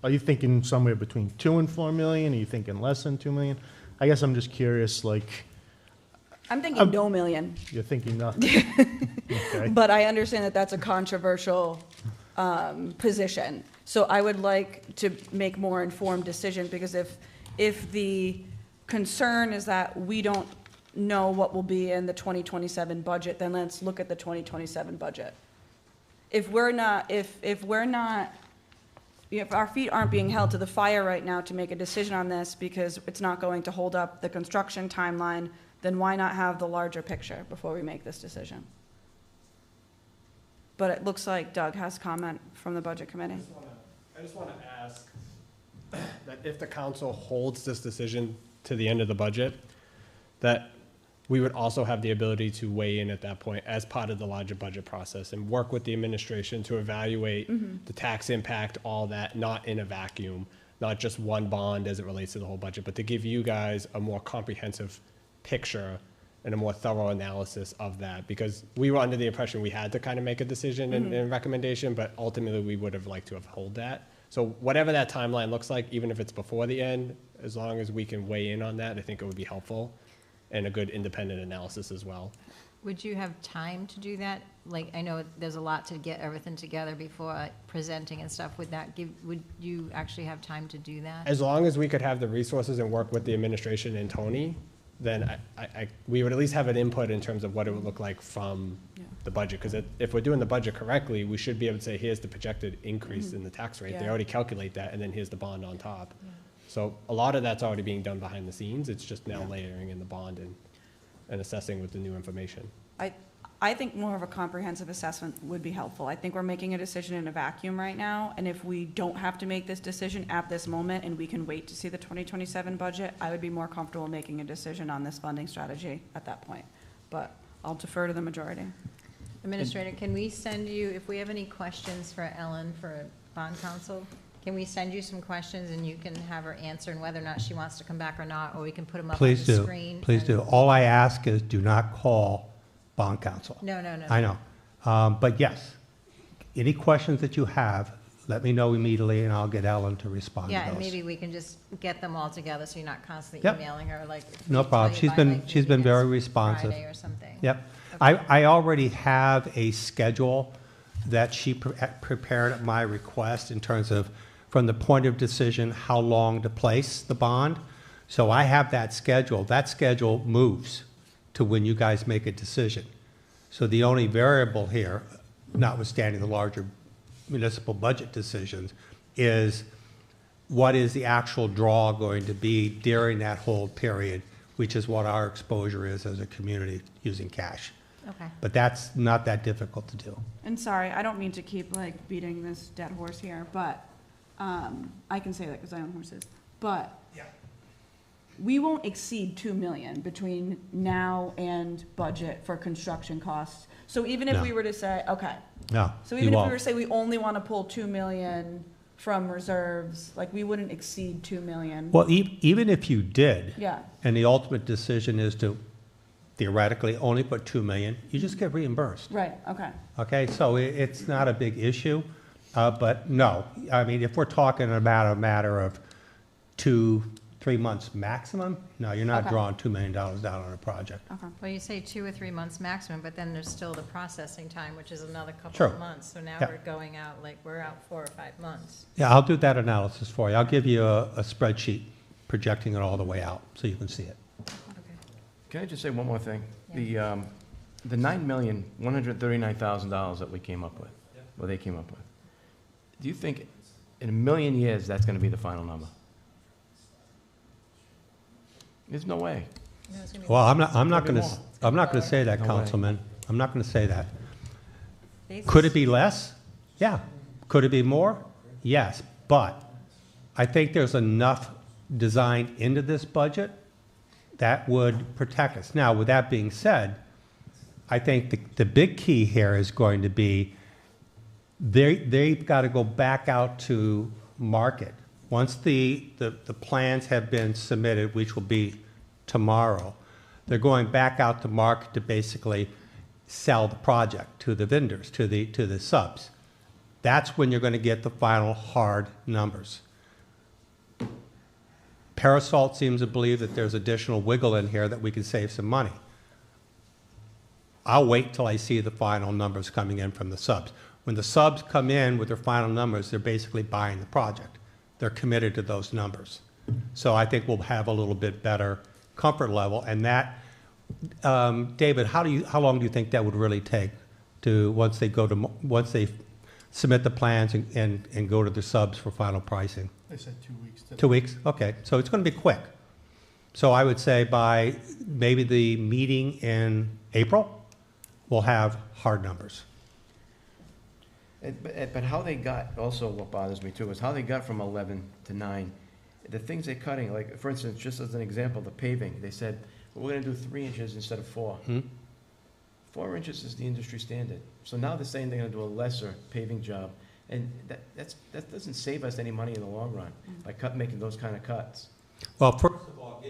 are you thinking somewhere between 2 and 4 million? Are you thinking less than 2 million? I guess I'm just curious, like, I'm thinking no million. you're thinking nothing. Okay. But I understand that that's a controversial position. So I would like to make more informed decision, because if the concern is that we don't know what will be in the 2027 budget, then let's look at the 2027 budget. If our feet aren't being held to the fire right now to make a decision on this because it's not going to hold up the construction timeline, then why not have the larger picture before we make this decision? But it looks like Doug has comment from the Budget Committee. I just want to ask that if the council holds this decision to the end of the budget, that we would also have the ability to weigh in at that point as part of the larger budget process and work with the administration to evaluate the tax impact, all that, not in a vacuum, not just one bond as it relates to the whole budget, but to give you guys a more comprehensive picture and a more thorough analysis of that, because we were under the impression we had to kind of make a decision and recommendation, but ultimately we would have liked to have held that. So whatever that timeline looks like, even if it's before the end, as long as we can weigh in on that, I think it would be helpful and a good independent analysis as well. Would you have time to do that? Like, I know there's a lot to get everything together before presenting and stuff. Would you actually have time to do that? As long as we could have the resources and work with the administration and Tony, then we would at least have an input in terms of what it would look like from the budget. Because if we're doing the budget correctly, we should be able to say, here's the projected increase in the tax rate. They Yeah. already calculate that, and then here's the bond on top. So a lot of that's already being done behind the scenes. It's just now layering in the bond and assessing with the new information. I think more of a comprehensive assessment would be helpful. I think we're making a decision in a vacuum right now, and if we don't have to make this decision at this moment and we can wait to see the 2027 budget, I would be more comfortable making a decision on this funding strategy at that point. But I'll defer to the majority. Administrator, can we send you, if we have any questions for Ellen for bond counsel, can we send you some questions and you can have her answer and whether or not she wants to come back or not, or we can put them up on Please the do. screen? Please do. All I ask is do not call bond counsel. No, no, no. I know. But yes, any questions that you have, let me know immediately and I'll get Ellen to respond to Yeah, those. and maybe we can just get them all together so you're not constantly Yep. emailing her like. No tell problem. you She's by, been- like, she's maybe been very next responsive. Friday or something. Yep. Okay. I already have a schedule that she prepared at my request in terms of, from the point of decision, how long to place the bond. So I have that schedule. That schedule moves to when you guys make a decision. So the only variable here, notwithstanding the larger municipal budget decisions, is what is the actual draw going to be during that whole period, which is what our exposure is as a community using cash. Okay. But that's not that difficult to do. And sorry, I don't mean to keep like beating this dead horse here, but I can say that because I own horses. But we won't exceed 2 million between now and budget for construction costs. So even if No. we were to say, okay, No, so you even if we won't. were to say we only want to pull 2 million from reserves, like we wouldn't exceed 2 million. Well, even if you did, Yeah, and the ultimate decision is to theoretically only put 2 million, you just get reimbursed. right, okay. Okay, so it's not a big issue, but no, I mean, if we're talking about a matter of 2-3 months maximum, no, you're not Okay. drawing $2 million down on a project. Okay. Well, you say 2 or 3 months maximum, but then there's still the processing time, which is another couple Sure. of months. So now Yeah. we're going out, like, we're out 4 or 5 months. Yeah, I'll do that analysis for you. I'll give you a spreadsheet projecting it all the way out, so you can see it. Okay. Can I just say one more thing? Yeah. The $9,139,000 that we came up with, well, they came up with, do you think in a million years that's gonna be the final number? There's no way. No, it's gonna be- Well, I'm not Could be gonna, more. I'm not gonna say that, No way. Councilman. I'm not gonna say that. They- Could it be less? Yeah. Could it be more? Yes. But I think there's enough designed into this budget that would protect us. Now, with that being said, I think the big key here is going to be they've got to go back out to market. Once the plans have been submitted, which will be tomorrow, they're going back out to market to basically sell the project to the vendors, to the subs. That's when you're going to get the final hard numbers. Parasol seems to believe that there's additional wiggle in here that we can save some money. I'll wait till I see the final numbers coming in from the subs. When the subs come in with their final numbers, they're basically buying the project. They're committed to those numbers. So I think we'll have a little bit better comfort level. And that, David, how long do you think that would really take to, once they submit the plans and go to the subs for final pricing? They said 2 weeks. 2 weeks? Okay, so it's going to be quick. So I would say by maybe the meeting in April, we'll have hard numbers. But how they got, also what bothers me too, is how they got from 11 to 9. The things they're cutting, like, for instance, just as an example, the paving, they said, well, we're gonna do 3 inches instead of 4. 4 inches is the industry standard. So now they're saying they're gonna do a lesser paving job. And that doesn't save us any money in the long run, by making those kind of cuts. Well, first of all,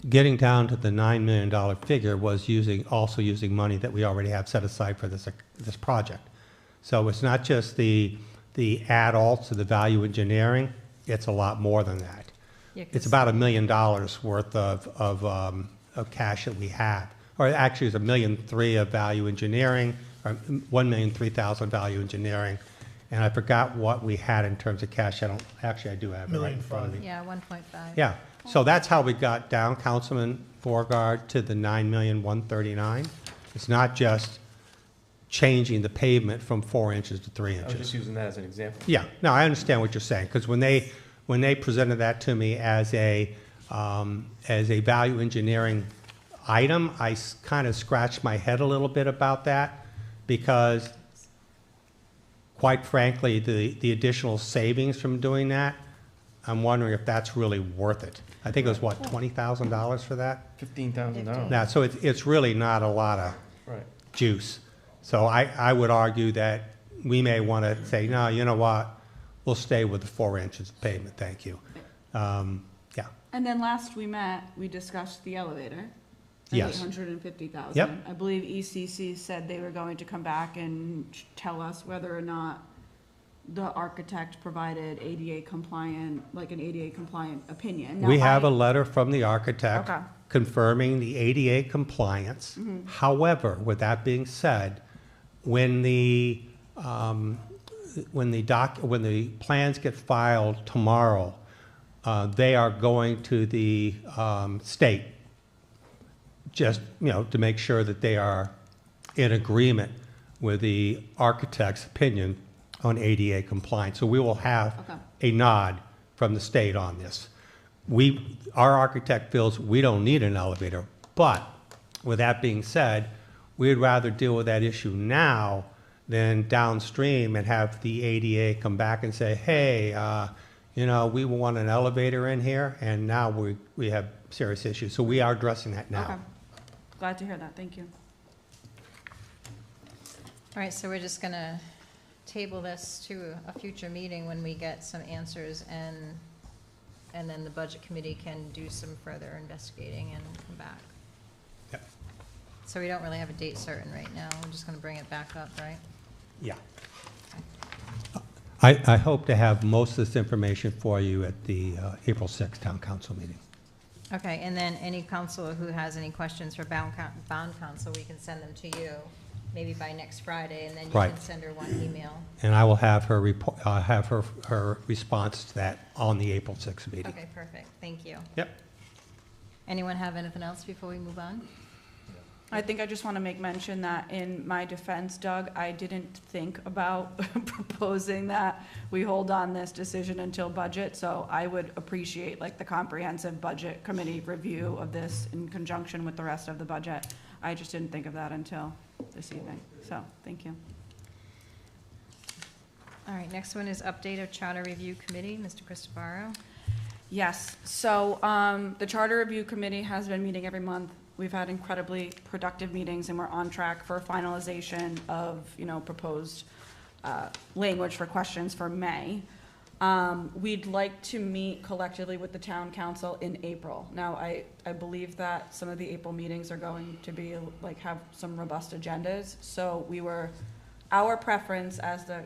getting down to the $9 million figure was also using money that we already have set aside for this project. So it's not just the add-alts to the value engineering, it's a lot more than that. Yeah, 'cause- It's about $1 million worth of cash that we have or actually it's $1,300,000 of value engineering, or $1,003,000 value engineering. And I forgot what we had in terms of cash. I do have it right in front of me. Yeah, 1.5. Yeah, so that's how we got down, Councilman Beauregard, to the $9,139,000. It's not just changing the pavement from 4 inches to 3 I was just inches. using that as an example. Yeah, no, I understand what you're saying, because when they presented that to me as a value engineering item, I kind of scratched my head a little bit about that, because quite frankly, the additional savings from doing that, I'm wondering if that's really worth it. I think it was, what, $20,000 for that? $15,000. Yeah, so it's really not a lot of Right. juice. So I would argue that we may want to say, no, you know what, we'll stay with the 4 inches of pavement, thank you. Yeah, And then last we met, we discussed the elevator. Yes. 850,000. Yep. I believe ECC said they were going to come back and tell us whether or not the architect provided ADA compliant, like an ADA compliant opinion. Now, we have a letter from the architect Okay. confirming the ADA compliance. However, with that being said, when the plans get filed tomorrow, they are going to the state, just, to make sure that they are in agreement with the architect's opinion on ADA compliance. So we will have a nod from the state on this. Our architect feels we don't need an elevator, but with that being said, we'd rather deal with that issue now than downstream and have the ADA come back and say, hey, we want an elevator in here, and now we have serious issues. So we are addressing that now. Okay. Glad to hear that, thank you. All right, so we're just going to table this to a future meeting when we get some answers, and then the budget committee can do some further investigating and come back. Yep. So we don't really have a date certain right now. We're just going to bring it back up, right? Yeah. I hope to have most of this information for you at the April 6th Town Council meeting. Okay, and then any counselor who has any questions for bond counsel, we can send them to you, maybe by next Friday, and then you Right. can send her one email. And I will have her report, have her response to that on the April 6th meeting. Okay, perfect, thank you. Yep. Anyone have anything else before we move on? I think I just want to make mention that in my defense, Doug, I didn't think about proposing that we hold on this decision until budget, so I would appreciate like the comprehensive budget committee review of this in conjunction with the rest of the budget. I just didn't think of that until this evening, so thank you. All right, next one is update of Charter Review Committee, Mr. Christopherow. Yes, so the Charter Review Committee has been meeting every month. We've had incredibly productive meetings, and we're on track for finalization of, proposed language for questions for May. We'd like to meet collectively with the town council in April. Now, I believe that some of the April meetings are going to be, have some robust agendas. So our preference as the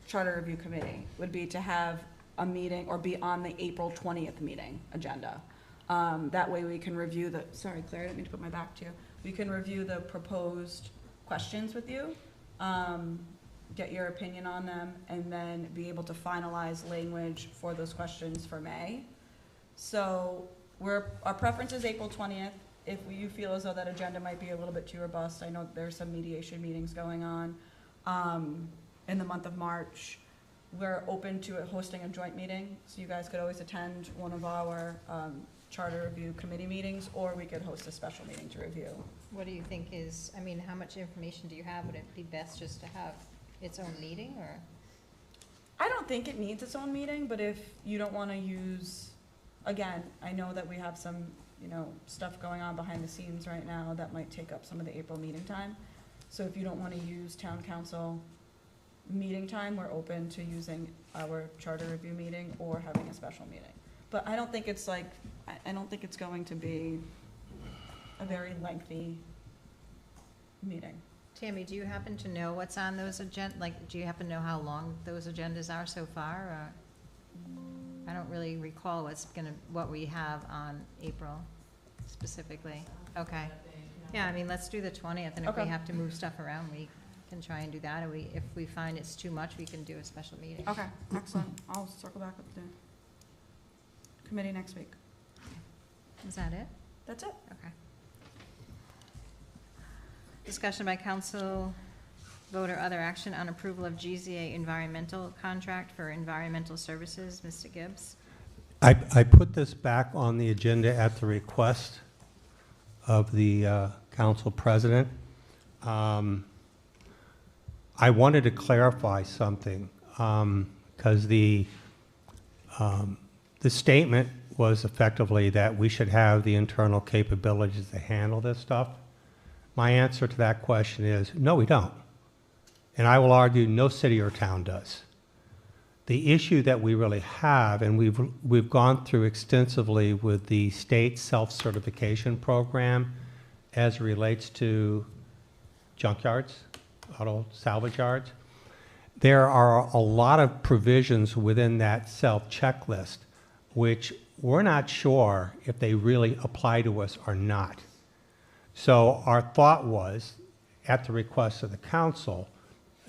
Charter Review Committee would be to have a meeting or be on the April 20th meeting agenda. That way we can review sorry, Claire, I didn't mean to put my back to you. We can review the proposed questions with you, get your opinion on them, and then be able to finalize language for those questions for May. So our preference is April 20th. If you feel as though that agenda might be a little bit too robust, I know there's some mediation meetings going on in the month of March. We're open to hosting a joint meeting, so you guys could always attend one of our Charter Review Committee meetings, or we could host a special meeting to review. What do you think how much information do you have? Would it be best just to have its own meeting, or? I don't think it needs its own meeting, but if you don't want to use, again, I know that we have some, stuff going on behind the scenes right now that might take up some of the April meeting time. So if you don't want to use town council meeting time, we're open to using our Charter Review meeting or having a special meeting. But I don't think it's going to be a very lengthy meeting. Tammy, do you happen to know what's on those do you happen to know how long those agendas are so far? Or I don't really recall what we have on April specifically. Okay. Yeah, I mean, let's do the 20th, and if we Okay. have to move stuff around, we can try and do that, or if we find it's too much, we can do a special meeting. Okay, excellent. I'll circle back with the committee next week. Is that it? That's it. Okay. Discussion by council, vote or other action on approval of GZA environmental contract for environmental services. Mr. Gibbs? I put this back on the agenda at the request of the council president. I wanted to clarify something, because the statement was effectively that we should have the internal capabilities to handle this stuff. My answer to that question is, no, we don't. And I will argue no city or town does. The issue that we really have, and we've gone through extensively with the state self-certification program as it relates to junkyards, auto salvage yards. There are a lot of provisions within that self-checklist which we're not sure if they really apply to us or not. So our thought was, at the request of the council,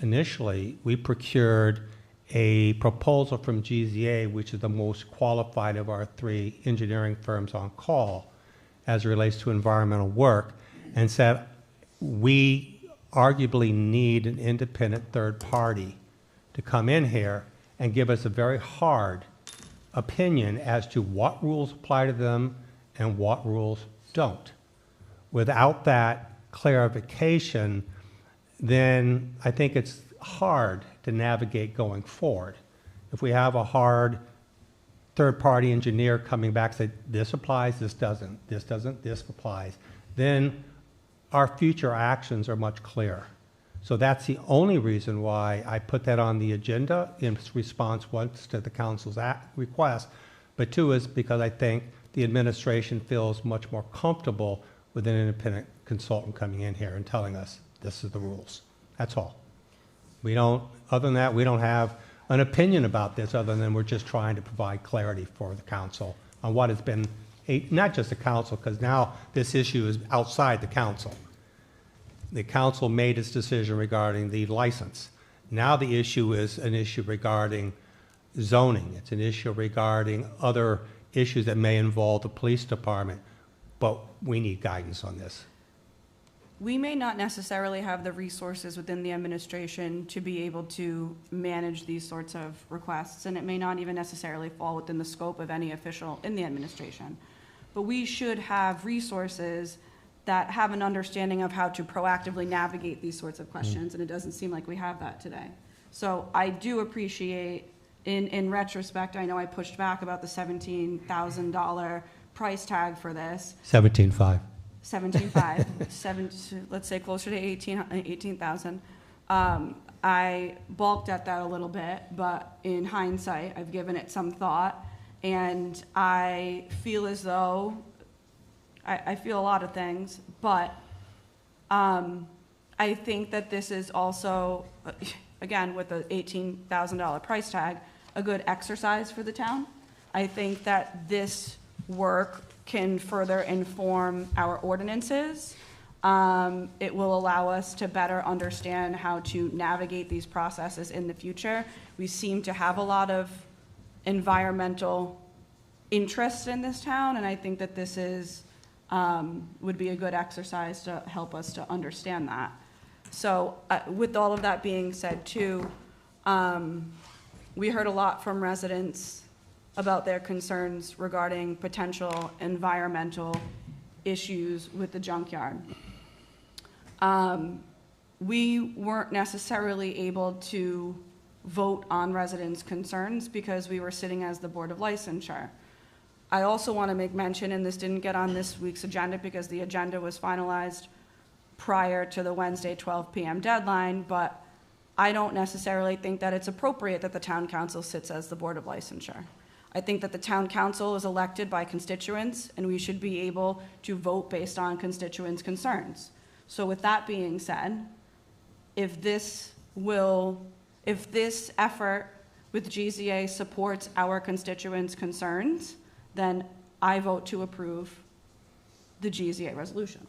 initially, we procured a proposal from GZA, which is the most qualified of our 3 engineering firms on call as it relates to environmental work, and said, we arguably need an independent third party to come in here and give us a very hard opinion as to what rules apply to them and what rules don't. Without that clarification, then I think it's hard to navigate going forward. If we have a hard third-party engineer coming back and say, this applies, this doesn't, this applies, then our future actions are much clearer. So that's the only reason why I put that on the agenda in response, once, to the council's request, but 2 is because I think the administration feels much more comfortable with an independent consultant coming in here and telling us this is the rules. That's all. We don't, other than that, we don't have an opinion about this other than we're just trying to provide clarity for the council on what has been, not just the council, because now this issue is outside the council. The council made its decision regarding the license. Now the issue is an issue regarding zoning. It's an issue regarding other issues that may involve the police department, but we need guidance on this. We may not necessarily have the resources within the administration to be able to manage these sorts of requests, and it may not even necessarily fall within the scope of any official in the administration. But we should have resources that have an understanding of how to proactively navigate these sorts of questions, and it doesn't seem like we have that today. So I do appreciate, in retrospect, I know I pushed back about the $17,000 price tag for this. 17.5. 17.5, let's say closer to 18,000. I balked at that a little bit, but in hindsight, I've given it some thought, and I feel as though, I feel a lot of things, but I think that this is also, again, with the $18,000 price tag, a good exercise for the town. I think that this work can further inform our ordinances. It will allow us to better understand how to navigate these processes in the future. We seem to have a lot of environmental interest in this town, and I think that this is, would be a good exercise to help us to understand that. So with all of that being said too, we heard a lot from residents about their concerns regarding potential environmental issues with the junkyard. We weren't necessarily able to vote on residents' concerns because we were sitting as the Board of Licensure. I also want to make mention, and this didn't get on this week's agenda because the agenda was finalized prior to the Wednesday 12 p.m. deadline, but I don't necessarily think that it's appropriate that the town council sits as the Board of Licensure. I think that the town council is elected by constituents, and we should be able to vote based on constituents' concerns. So with that being said, if this effort with GZA supports our constituents' concerns, then I vote to approve the GZA resolution.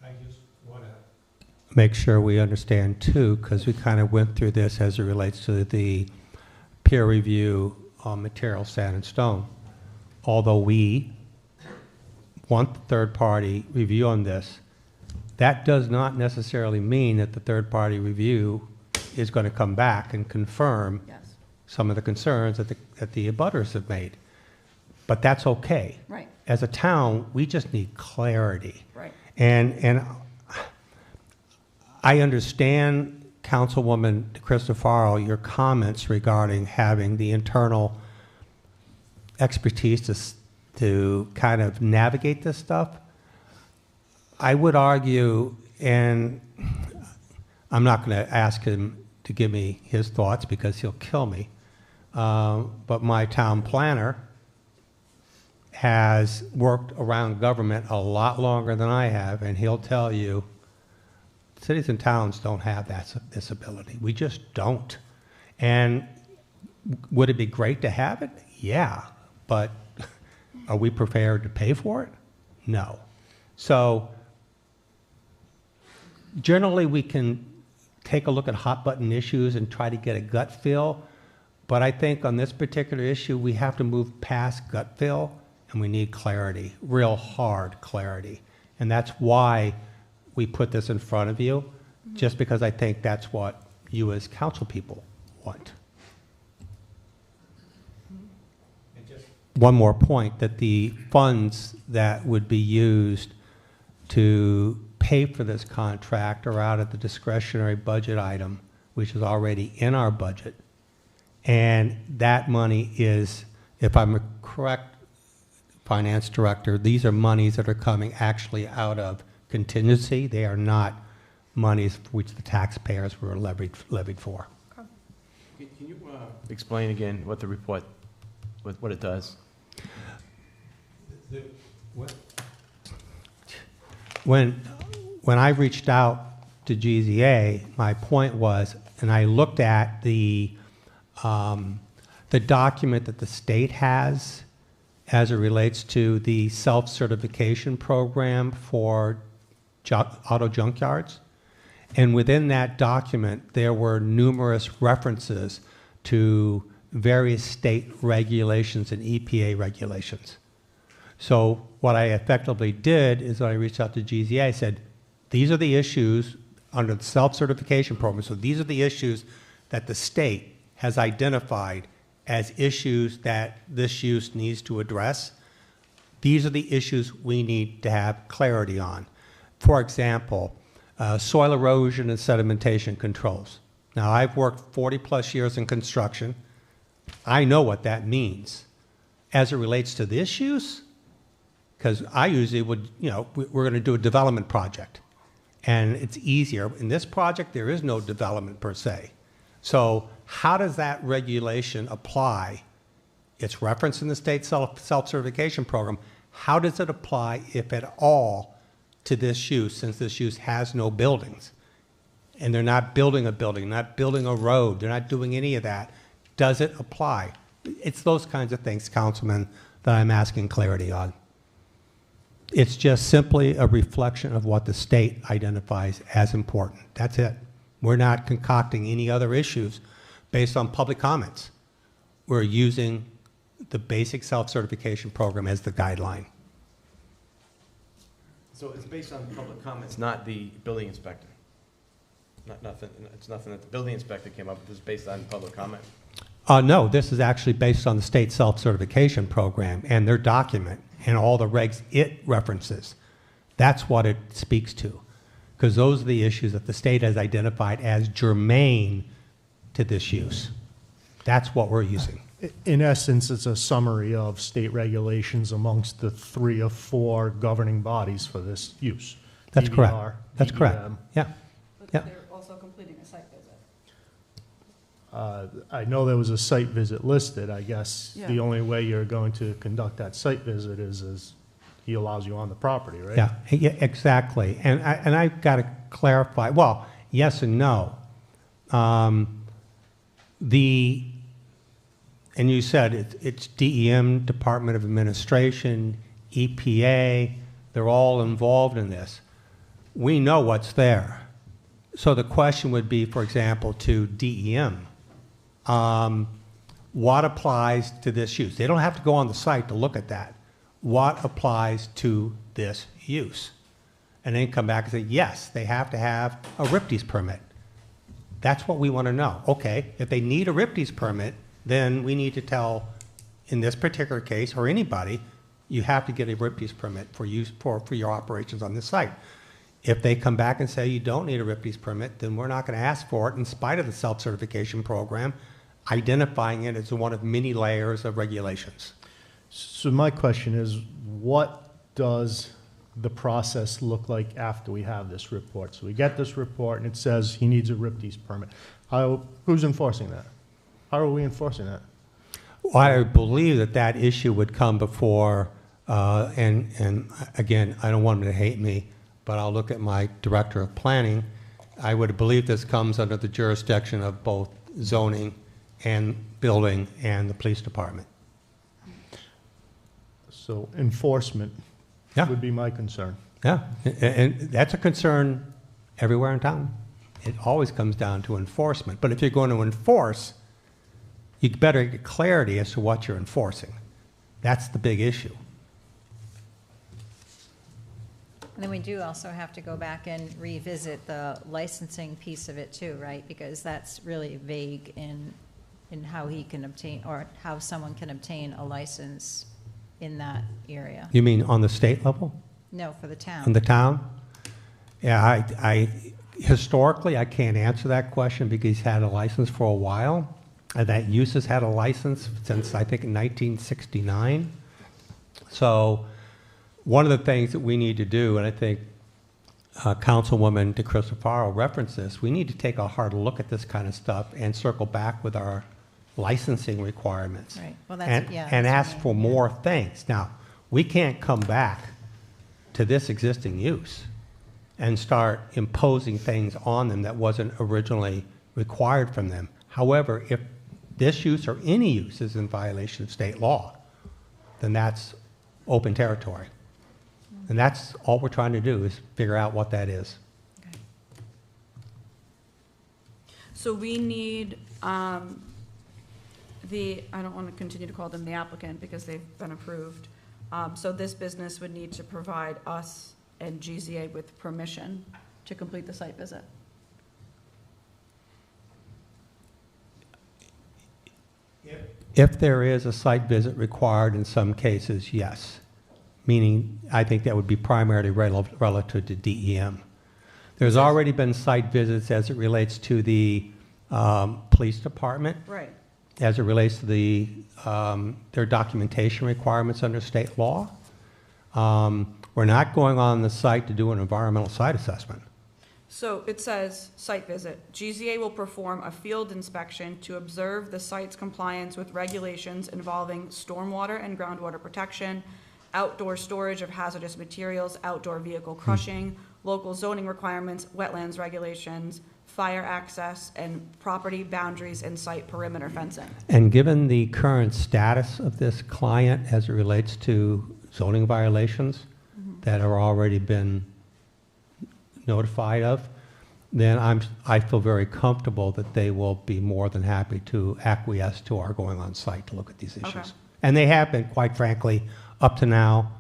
I just want to make sure we understand too, because we kind of went through this as it relates to the peer review on material, sand, and stone. Although we want the third-party review on this, that does not necessarily mean that the third-party review is going to come back and confirm Yes, some of the concerns that the abutters have made. But that's okay. right, As a town, we just need clarity. right. And I understand, Councilwoman Christopher, your comments regarding having the internal expertise to kind of navigate this stuff. I would argue, and I'm not going to ask him to give me his thoughts because he'll kill me, but my town planner has worked around government a lot longer than I have, and he'll tell you cities and towns don't have this ability. We just don't. And would it be great to have it? Yeah, but are we prepared to pay for it? No. So generally we can take a look at hot button issues and try to get a gut feel, but I think on this particular issue we have to move past gut feel and we need clarity, real hard clarity. And that's why we put this in front of you, just because I think that's what you as council people want. And just One more point, that the funds that would be used to pay for this contract are out of the discretionary budget item, which is already in our budget. And that money is, if I'm correct, Finance Director, these are monies that are coming actually out of contingency. They are not monies for which the taxpayers were levied for. Can you explain again what the report, what it does? When I reached out to GZA, my point was, and I looked at the document that the state has as it relates to the self-certification program for auto junkyards. And within that document, there were numerous references to various state regulations and EPA regulations. So what I effectively did is when I reached out to GZA, I said, these are the issues under the self-certification program. So these are the issues that the state has identified as issues that this use needs to address. These are the issues we need to have clarity on. For example, soil erosion and sedimentation controls. Now, I've worked 40-plus years in construction. I know what that means. As it relates to this use, because I usually would, we're going to do a development project, and it's easier. In this project, there is no development per se. So how does that regulation apply? It's referenced in the state self-certification program. How does it apply, if at all, to this use, since this use has no buildings? And they're not building a building, not building a road, they're not doing any of that. Does it apply? It's those kinds of things, Councilman, that I'm asking clarity on. It's just simply a reflection of what the state identifies as important. That's it. We're not concocting any other issues based on public comments. We're using the basic self-certification program as the guideline. So it's based on public comments, not the building inspector? It's nothing that the building inspector came up with, it's based on public comment? No, this is actually based on the state self-certification program and their document and all the regs it references. That's what it speaks to, because those are the issues that the state has identified as germane to this use. That's what we're using. In essence, it's a summary of state regulations amongst the 3 or 4 governing bodies for this use. That's DVR, correct. That's correct. DVM. Yeah. But Yeah. they're also completing a site visit. I know there was a site visit listed. I guess Yeah. the only way you're going to conduct that site visit is he allows you on the property, right? Yeah, exactly. And I've got to clarify, well, yes and no. And you said it's DEM, Department of Administration, EPA, they're all involved in this. we know what's there. So the question would be, for example, to DEM, what applies to this use? They don't have to go on the site to look at that. What applies to this use? And then come back and say, yes, they have to have a RIPTES permit. That's what we want to know. Okay, if they need a RIPTES permit, then we need to tell, in this particular case, or anybody, you have to get a RIPTES permit for use for your operations on this site. If they come back and say you don't need a RIPTES permit, then we're not going to ask for it in spite of the self-certification program, identifying it as one of many layers of regulations. So my question is, what does the process look like after we have this report? So we get this report and it says he needs a RIPTES permit. Who's enforcing that? How are we enforcing that? Well, I believe that that issue would come before, and again, I don't want them to hate me, but I'll look at my director of planning. I would believe this comes under the jurisdiction of both zoning and building and the police department. So enforcement Yeah. would be my concern. Yeah, and that's a concern everywhere in town. It always comes down to enforcement. But if you're going to enforce, you better get clarity as to what you're enforcing. That's the big issue. And then we do also have to go back and revisit the licensing piece of it too, right? Because that's really vague in how he can obtain, or how someone can obtain a license in that area. You mean on the state level? No, for the town. In the town? Yeah, I historically, I can't answer that question because he's had a license for a while. And that use has had a license since, I think, 1969. So one of the things that we need to do, and I think Councilwoman DeCristofaro referenced this, we need to take a hard look at this kind of stuff and circle back with our licensing requirements. Right. Well, that's, And, yeah. and that's ask what I for mean, yeah. more things. Now, we can't come back to this existing use and start imposing things on them that wasn't originally required from them. However, if this use or any use is in violation of state law, then that's open territory. And that's all we're trying to do is figure out what that is. So we need, I don't want to continue to call them the applicant because they've been approved. So this business would need to provide us and GZA with permission to complete the site visit. If there is a site visit required in some cases, yes. Meaning, I think that would be primarily relative to DEM. There's already been site visits as it relates to the police department, Right. as it relates to the, their documentation requirements under state law. We're not going on the site to do an environmental site assessment. So it says, site visit. GZA will perform a field inspection to observe the site's compliance with regulations involving stormwater and groundwater protection, outdoor storage of hazardous materials, outdoor vehicle crushing, local zoning requirements, wetlands regulations, fire access, and property boundaries and site perimeter fencing. And given the current status of this client as it relates to zoning violations that are already been notified of, then I feel very comfortable that they will be more than happy to acquiesce to our going on site to look at these issues. Okay. And they have been, quite frankly, up to now,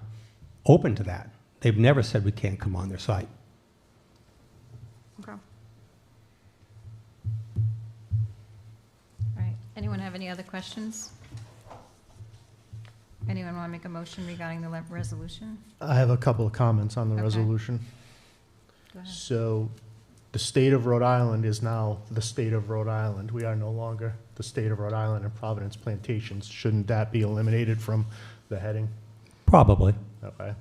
open to that. They've never said we can't come on their site. Okay. All right. Anyone have any other questions? Anyone want to make a motion regarding the resolution? I have a couple of comments on the Okay. resolution. Go ahead. So the state of Rhode Island is now the state of Rhode Island. We are no longer the state of Rhode Island and Providence Plantations. Shouldn't that be eliminated from the heading? Probably. Okay.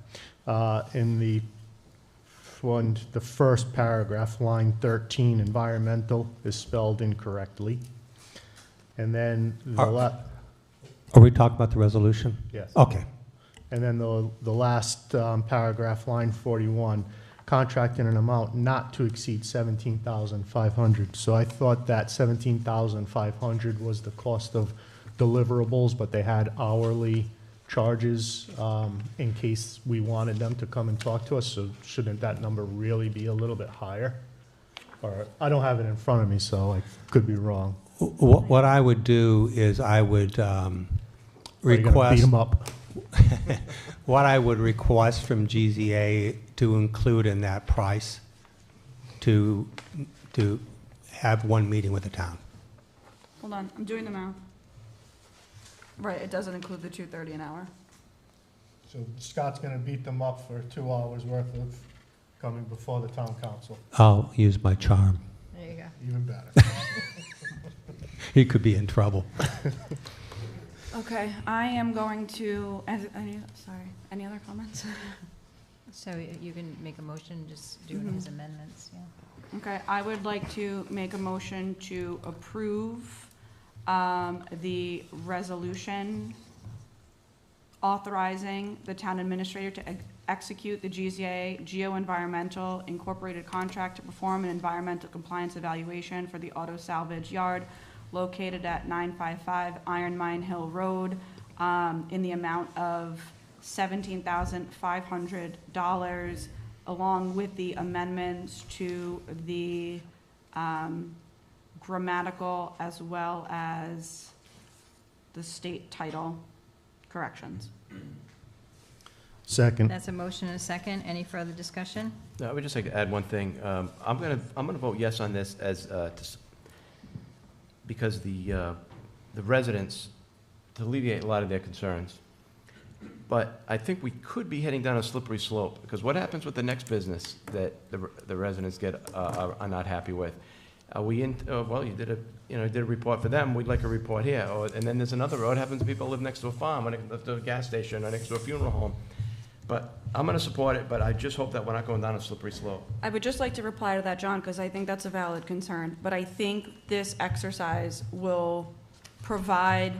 In the first paragraph, line 13, environmental is spelled incorrectly. And then Are we talking about the resolution? yes. Okay. And then the last paragraph, line 41, contract in an amount not to exceed $17,500. So I thought that $17,500 was the cost of deliverables, but they had hourly charges in case we wanted them to come and talk to us, so shouldn't that number really be a little bit higher? Or, I don't have it in front of me, so I could be wrong. What I would do is I would Are you gonna request. beat 'em up? What I would request from GZA to include in that price to have one meeting with the town. Hold on, I'm doing the math. Right, it doesn't include the $230 an hour. So Scott's gonna beat them up for 2 hours worth of coming before the town council. I'll use my charm. There you go. Even better. He could be in trouble. Okay, I am going to, any other comments? So you can make a motion, just doing his amendments, yeah. Okay, I would like to make a motion to approve the resolution authorizing the town administrator to execute the GZA Geo-Environmental Incorporated contract to perform an environmental compliance evaluation for the auto salvage yard located at 955 Iron Mine Hill Road in the amount of $17,500, along with the amendments to the grammatical as well as the state title corrections. Second. That's a motion and a second. Any further discussion? No, I would just like to add one thing. I'm gonna vote yes on this because the residents, to alleviate a lot of their concerns. But I think we could be heading down a slippery slope, because what happens with the next business that the residents are not happy with? Well, you did a report for them, we'd like a report here. And then there's another road, happens to people who live next to a farm, or next to a gas station, or next to a funeral home. But I'm gonna support it, but I just hope that we're not going down a slippery slope. I would just like to reply to that, John, because I think that's a valid concern. But I think this exercise will provide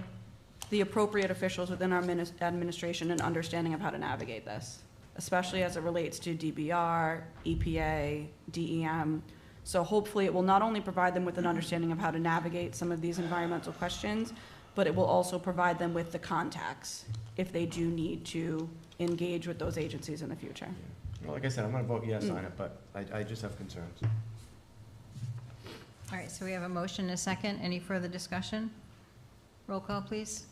the appropriate officials within our administration an understanding of how to navigate this, especially as it relates to DBR, EPA, DEM. So hopefully it will not only provide them with an understanding of how to navigate some of these environmental questions, but it will also provide them with the contacts if they do need to engage with those agencies in the future. Well, like I said, I'm gonna vote yes on it, but I just have concerns. All right, so we have a motion and a second. Any further discussion? Roll call, please.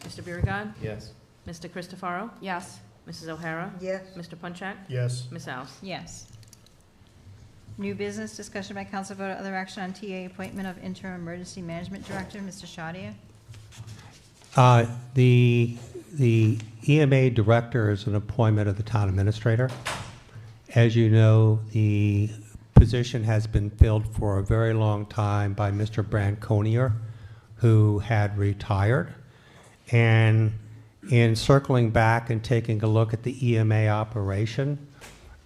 Mr. Biragad. Yes. Mr. Christopherow. Yes. Mrs. O'Hara. Yes. Mr. Punchak. Yes. Ms. Alves. Yes. New business, discussion by council vote, other action on TA appointment of interim emergency management director, Mr. Shadia. The EMA director is an appointment of the town administrator. As you know, the position has been filled for a very long time by Mr. Branconier, who had retired. And in circling back and taking a look at the EMA operation,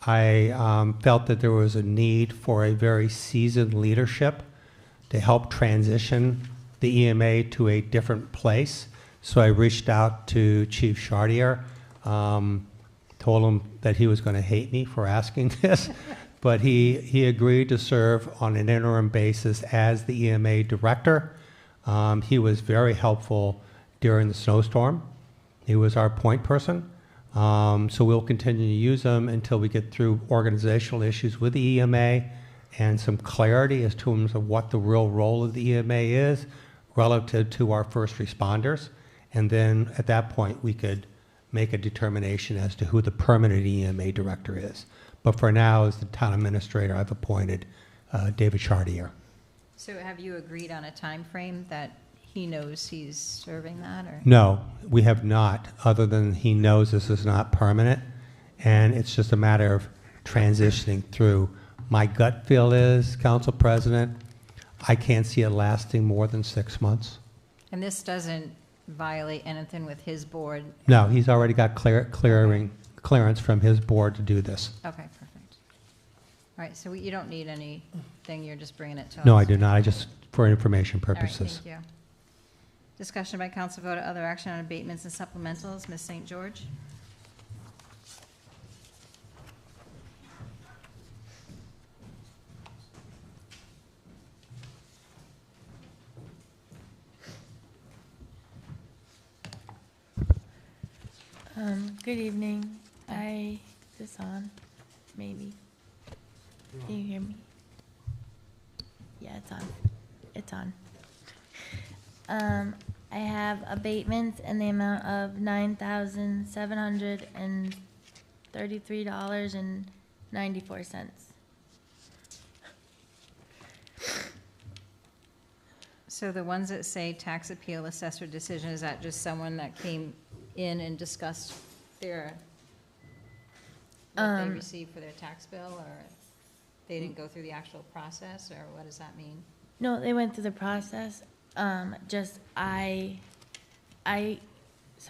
I felt that there was a need for a very seasoned leadership to help transition the EMA to a different place. So I reached out to Chief Chartier, told him that he was going to hate me for asking this, but he agreed to serve on an interim basis as the EMA director. He was very helpful during the snowstorm. He was our point person. So we'll continue to use him until we get through organizational issues with the EMA and some clarity as to what the real role of the EMA is relative to our first responders. And then at that point, we could make a determination as to who the permanent EMA director is. But for now, as the town administrator, I've appointed David Chartier. So have you agreed on a time frame that he knows he's serving that, or? No, we have not, other than he knows this is not permanent, and it's just a matter of transitioning through. My gut feel is, Council President, I can't see it lasting more than 6 months. And this doesn't violate anything with his board? No, he's already got clearance from his board to do this. Okay, perfect. All right, so you don't need anything, you're just bringing it to us? No, I do not, I just, for information All right, purposes. thank you. Discussion by council vote, other action on abatements and supplementals, Ms. St. George? Good evening. Is this on? Maybe. Can you hear me? Yeah, it's on. It's on. I have abatements in the amount of $9,733.94. So the ones that say tax appeal assessor decision, is that just someone that came in and discussed their, what they received for their tax bill, or they didn't go through the actual process, or what does that mean? No, they went through the process. So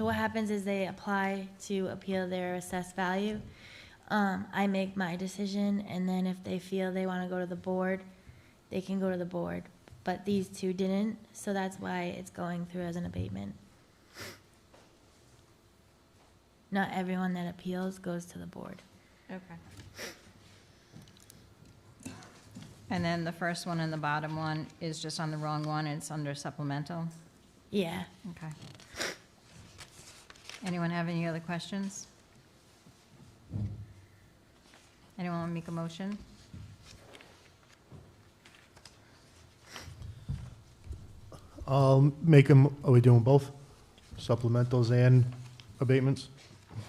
what happens is they apply to appeal their assessed value. I make my decision, and then if they feel they want to go to the board, they can go to the board. But these two didn't, so that's why it's going through as an abatement. Not everyone that appeals goes to the board. Okay. And then the first one and the bottom one is just on the wrong one, it's under supplemental? Yeah. Okay. Anyone have any other questions? Anyone want to make a motion? I'll make them, are we doing both? Supplementals and abatements?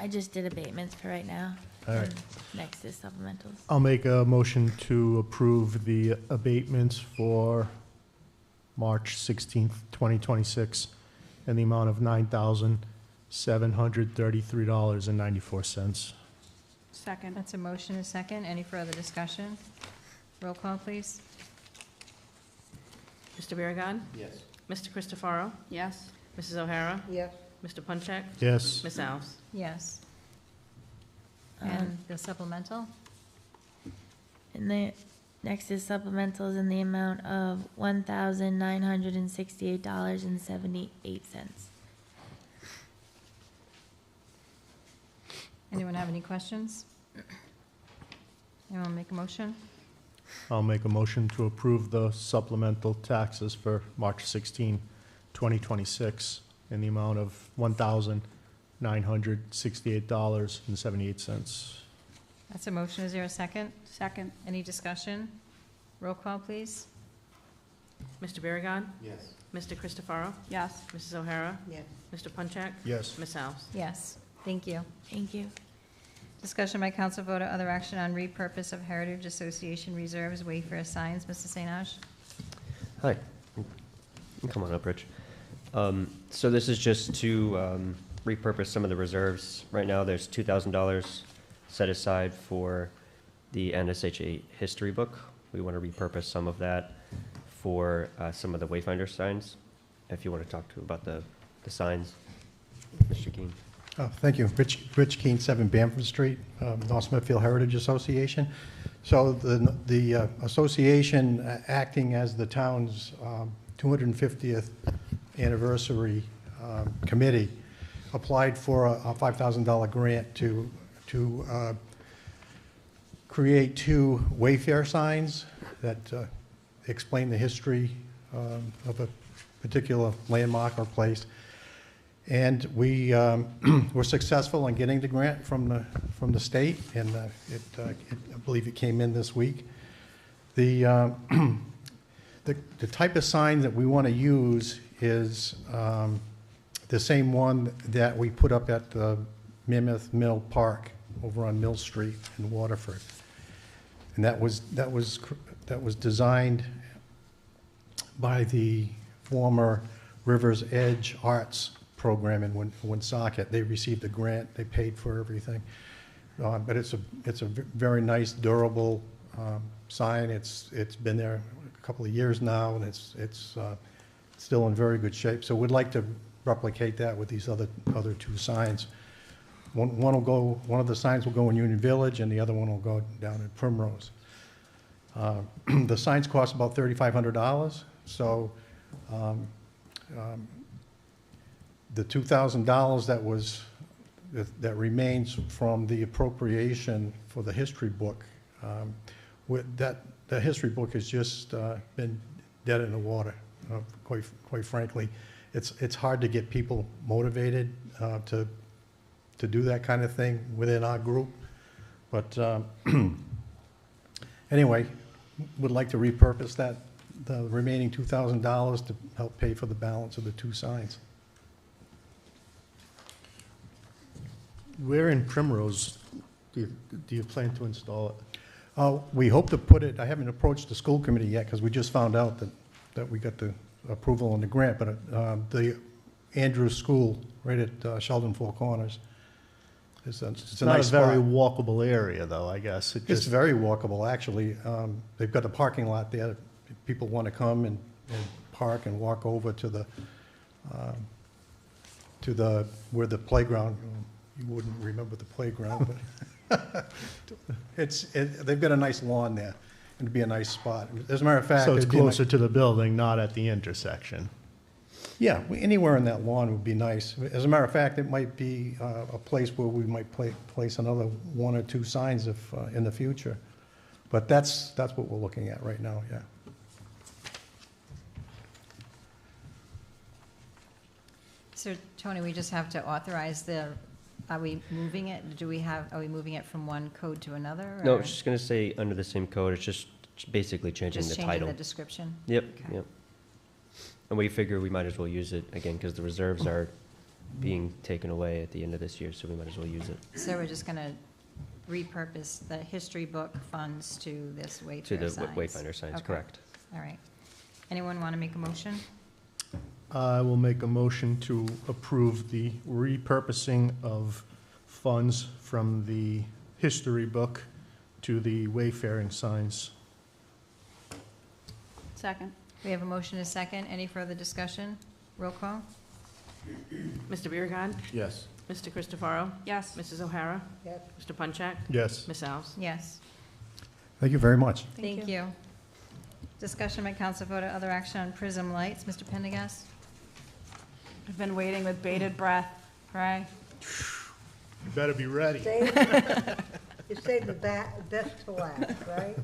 I just did abatements for right now. All right. and Next is supplementals. I'll make a motion to approve the abatements for March 16th, 2026, in the amount of $9,733.94. Second. That's a motion, a second. Any further discussion? Roll call, please. Mr. Biragad. Yes. Mr. Christopherow. Yes. Mrs. O'Hara. Yes. Mr. Punchak. Yes. Ms. Alves. Yes. And the supplemental? And the next is supplementals in the amount of $1,968.78. Anyone have any questions? Anyone make a motion? I'll make a motion to approve the supplemental taxes for March 16, 2026, in the amount of $1,968.78. That's a motion. Is there a second? Second. Any discussion? Roll call, please. Mr. Biragad. Yes. Mr. Christopherow. Yes. Mrs. O'Hara. Yes. Mr. Punchak. Yes. Ms. Alves. Yes. Thank you. Thank you. Discussion by council vote or other action on repurpose of Heritage Association reserves, Wayfair signs. Mr. St. Ange? Hi. Come on up, Rich. So this is just to repurpose some of the reserves. Right now, there's $2,000 set aside for the NSHA history book. We want to repurpose some of that for some of the Wayfinder signs. If you want to talk to about the signs, Mr. Keene. Oh, thank you. Rich Keene, 7 Bamford Street, North Smithfield Heritage Association. So the association, acting as the town's 250th anniversary committee, applied for a $5,000 grant to create 2 Wayfair signs that explain the history of a particular landmark or place. And we were successful in getting the grant from the state, and I believe it came in this week. The type of sign that we want to use is the same one that we put up at the Mammoth Mill Park over on Mill Street in Waterford, and that was designed by the former River's Edge Arts program in Woonsocket. They received a grant, they paid for everything. But it's a very nice, durable sign. It's been there a couple of years now, and it's still in very good shape. So we'd like to replicate that with these other 2 signs. One of the signs will go in Union Village, and the other one will go down in Primrose. The signs cost about $3,500, so the $2,000 that remains from the appropriation for the history book, the history book has just been dead in the water. Quite frankly, it's hard to get people motivated to to do that kind of thing within our group. But anyway, would like to repurpose that, the remaining $2,000 to help pay for the balance of the 2 signs. Where in Primrose do you plan to install it? We hope to put it, I haven't approached the school committee yet, because we just found out that we got the approval on the grant, but the Andrews School, right at Sheldon Four Corners, it's a It's nice not a very spot. walkable area, though, I guess. It's very walkable, actually. They've got a parking lot there. If people want to come and park and walk over to the where the playground, you wouldn't remember the playground, but they've got a nice lawn there. It'd be a nice spot. As a matter of fact. So it's it'd be a nice- closer to the building, not at the intersection. Yeah, anywhere in that lawn would be nice. As a matter of fact, it might be a place where we might place another 1 or 2 signs if, in the future. But that's what we're looking at right now, yeah. So, Tony, we just have to authorize are we moving it? Are we moving it from one code to another? No, or it's just gonna say under the same code, it's just basically changing the just title. changing the description? Yep, Okay. yep. And we figure we might as well use it again, because the reserves are being taken away at the end of this year, so we might as well use it So we're just going to repurpose the history book funds to this to Wayfair the signs? Wayfinder signs, Okay. correct? All right. Anyone want to make a motion? I will make a motion to approve the repurposing of funds from the history book to the wayfaring signs. Second. We have a motion and a second. Any further discussion? Roll call? Mr. Biragad. Yes. Mr. Christopherow. Yes. Mrs. O'Hara. Yes. Mr. Punchak. Yes. Ms. Alves. Yes. Thank you very much. Thank you. Discussion by council vote, other action on Prism Lights. Mr. Pendergast? I've been waiting with bated breath, right? You better be ready. You saved the best to last, right?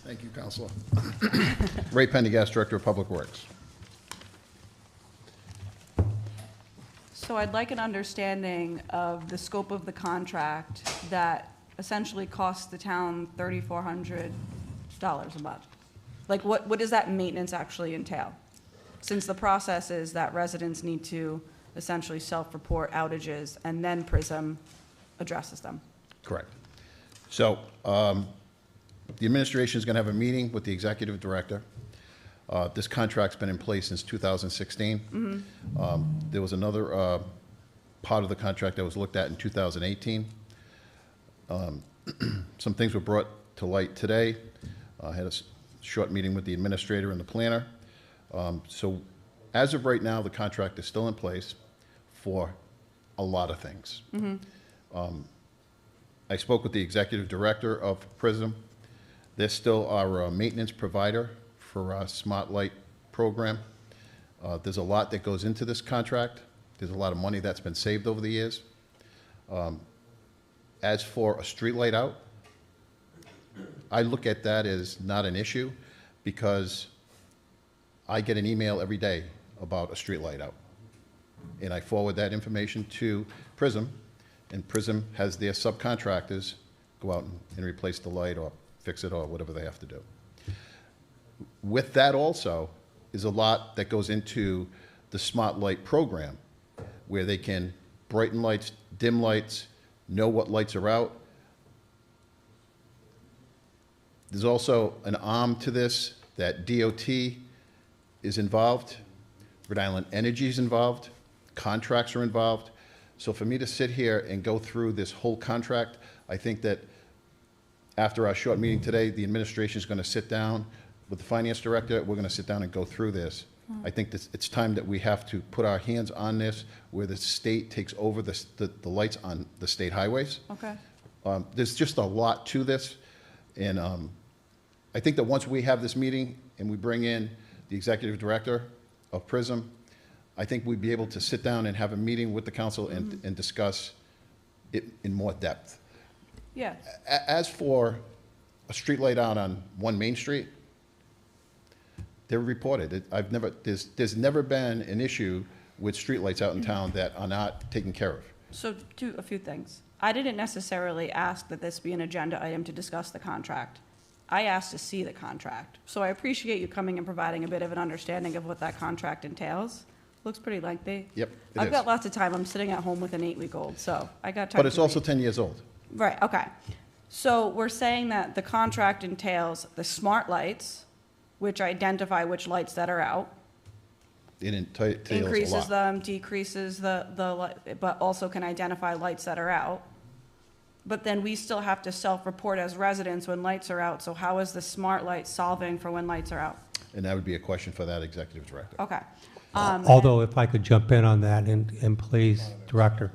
Thank you, Councilor. Ray Pendergast, Director of Public Works. So I'd like an understanding of the scope of the contract that essentially costs the town $3,400 a month. Like, what does that maintenance actually entail? Since the process is that residents need to essentially self-report outages, and then PRISM addresses them. Correct. So the administration is going to have a meeting with the executive director. This contract's been in place since 2016. There was another part of the contract that was looked at in 2018. Some things were brought to light today. I had a short meeting with the administrator and the planner. So as of right now, the contract is still in place for a lot of things. I spoke with the executive director of PRISM. They're still our maintenance provider for our Smart Light program. There's a lot that goes into this contract. There's a lot of money that's been saved over the years. As for a street light out, I look at that as not an issue because I get an email every day about a street light out. And I forward that information to PRISM, and PRISM has their subcontractors go out and replace the light or fix it or whatever they have to do. With that also is a lot that goes into the Smart Light program, where they can brighten lights, dim lights, know what lights are out. There's also an arm to this that DOT is involved, Rhode Island Energy is involved, contracts are involved. So for me to sit here and go through this whole contract, I think that after our short meeting today, the administration is going to sit down with the finance director. We're going to sit down and go through this. I think that it's time that we have to put our hands on this, where the state takes over the lights on the state highways. Okay. There's just a lot to this, and I think that once we have this meeting and we bring in the executive director of PRISM, I think we'd be able to sit down and have a meeting with the council and discuss it in more depth. Yeah. As for a street light out on 1 Main Street, they're reported. There's never been an issue with street lights out in town that are not taken care of. So a few things. I didn't necessarily ask that this be an agenda item to discuss the contract. I asked to see the contract. So I appreciate you coming and providing a bit of an understanding of what that contract entails. Looks pretty lengthy. Yep, it I've is. got lots of time. I'm sitting at home with an 8-week-old, so I got time. But it's to also read. 10 years old. Right, okay. So we're saying that the contract entails the smart lights, which identify which lights that are out, It entails a lot. increases them, decreases but also can identify lights that are out. But then we still have to self-report as residents when lights are out, so how is the smart light solving for when lights are out? And that would be a question for that executive director. Okay. Although, if I could jump in on that, and please, Director,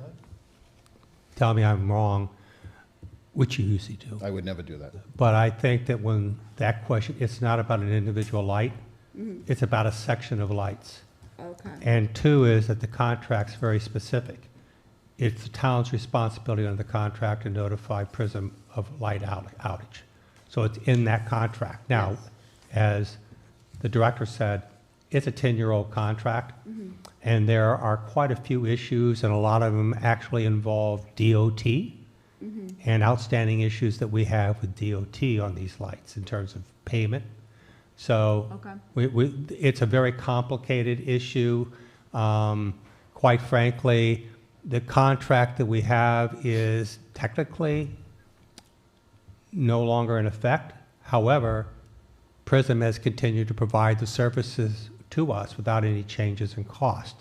tell me I'm wrong, which you usually do. I would never do that. But I think that when that question, it's not about an individual light, it's about a section of lights. Okay. And two is that the contract's very specific. It's the town's responsibility under the contract to notify PRISM of light outage. So it's in that contract. Now, as the director said, it's a 10-year-old contract, and there are quite a few issues, and a lot of them actually involve DOT and outstanding issues that we have with DOT on these lights in terms of payment. So it's a very complicated issue. Quite frankly, the contract that we have is technically no longer in effect. However, PRISM has continued to provide the services to us without any changes in cost.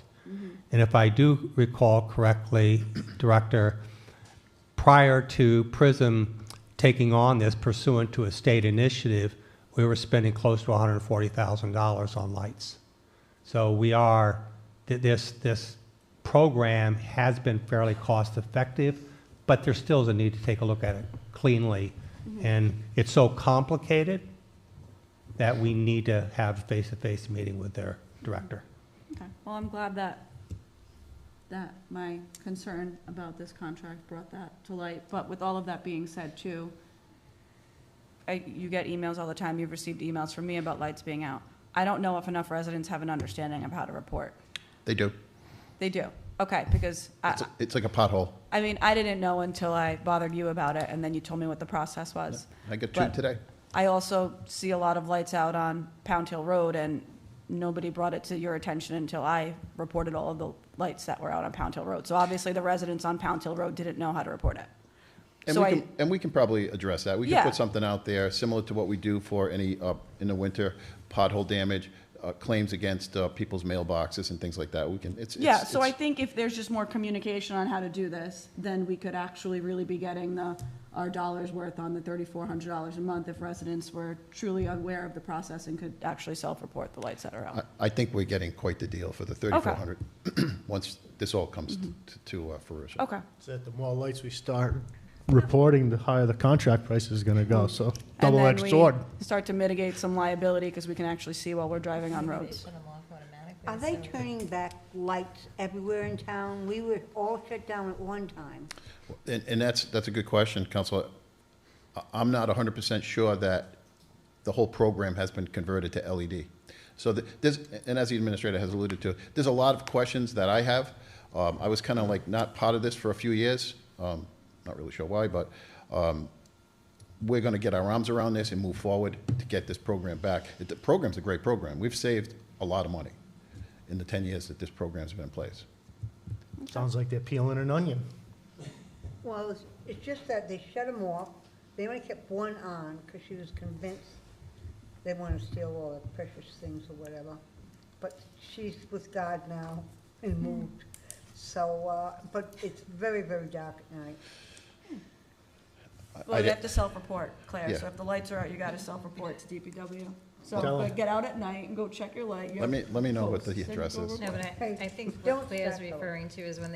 And if I do recall correctly, Director, prior to PRISM taking on this pursuant to a state initiative, we were spending close to $140,000 on lights. So we are, this program has been fairly cost effective, but there still is a need to take a look at it cleanly. And it's so complicated that we need to have a face-to-face meeting with their director. Okay, well, I'm glad that my concern about this contract brought that to light. But with all of that being said too, you get emails all the time, you've received emails from me about lights being out. I don't know if enough residents have an understanding of how to report. They do. They do, okay, because It's like a pothole. I mean, I didn't know until I bothered you about it, and then you told me what the process was. I got two But today. I also see a lot of lights out on Pound Hill Road, and nobody brought it to your attention until I reported all of the lights that were out on Pound Hill Road. So obviously, the residents on Pound Hill Road didn't know how to report it. And we can probably address that. We can Yeah. put something out there similar to what we do for any, in the winter, pothole damage, claims against people's mailboxes and things like that. We can, Yeah, so I think if there's just more communication on how to do this, then we could actually really be getting our dollars worth on the $3,400 a month if residents were truly aware of the process and could actually self-report the lights that are out. I think we're getting quite the deal for the 3,400, once this all comes to fruition. Okay. So that the more lights we start reporting, the higher the contract price is gonna go, so And double-edged then we sword. start to mitigate some liability because we can actually see while we're driving on roads. Are they turning back lights everywhere in town? We were all shut down at one time. And that's a good question, Councilor. I'm not 100% sure that the whole program has been converted to LED. So there's, and as the administrator has alluded to, there's a lot of questions that I have. I was kind of like not part of this for a few years. Not really sure why, but we're going to get our arms around this and move forward to get this program back. The program's a great program. We've saved a lot of money in the 10 years that this program's been in place. Sounds like they're peeling an onion. Well, it's just that they shut them off. They only kept one on because she was convinced they want to steal all the precious things or whatever. But she's with God now and moved. So, but it's very, very dark at night. Well, you have to self-report, Claire, Yeah. so if the lights are out, you gotta self-report to DPW. Tell So, 'em. but get out at night and go check your light. Let me know what the address is. No, but I think Don't what Claire's start, though. referring to is when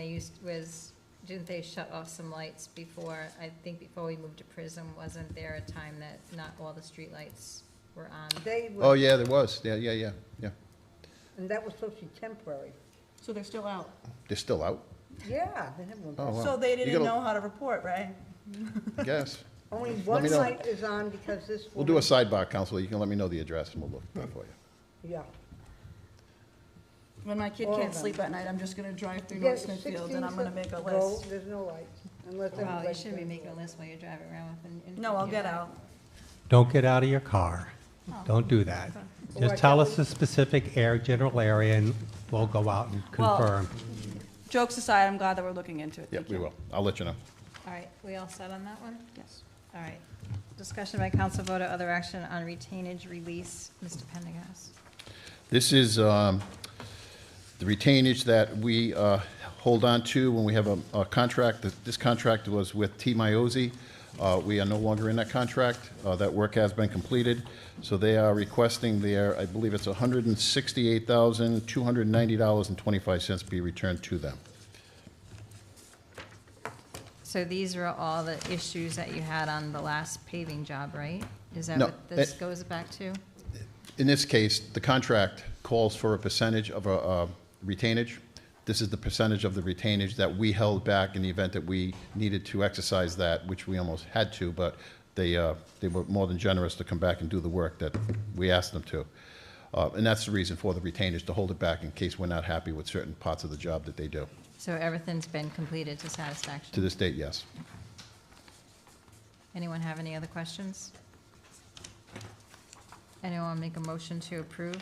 didn't they shut off some lights before, I think before we moved to PRISM, wasn't there a time that not all the street lights were on? They were, Oh, yeah, there was. Yeah. and that was supposed to be temporary. So they're still out. They're still out, Yeah, they have one. Oh, wow. So they You didn't gotta- know how to report, right? I guess. Only Let one me know. light is on because this We'll do a woman- sidebar, Counselor. You can let me know the address and we'll look that for you. Yeah. When my kid All can't of them. sleep at night, I'm just gonna drive through Yeah, North Smithfield and I'm gonna make a go, list. There's no lights, unless Well, you everybody shouldn't be turns making a off. list while you're driving around with an. No, I'll get out. Don't get out of your car. Oh. Don't do that. Well, Just tell I us the specific general area, and we'll go out and Well- confirm. Jokes aside, I'm glad that we're looking into it. Yep, Thank we you. will. I'll let you know. All right, we all set on that one? Yes. All right. Discussion by council vote or other action on retainage release. Mr. Pendergast. This is the retainage that we hold on to when we have a contract. This contract was with T. Miozzi. We are no longer in that contract. That work has been completed. So they are requesting their, I believe it's $168,290.25 be returned to them. So these are all the issues that you had on the last paving job, right? Is that No, what this goes back to? In this case, the contract calls for a percentage of a retainage. This is the percentage of the retainage that we held back in the event that we needed to exercise that, which we almost had to, but they were more than generous to come back and do the work that we asked them to. And that's the reason for the retainage, to hold it back in case we're not happy with certain parts of the job that they do. So everything's been completed to satisfaction? To this date, yes. Anyone have any other questions? Anyone make a motion to approve?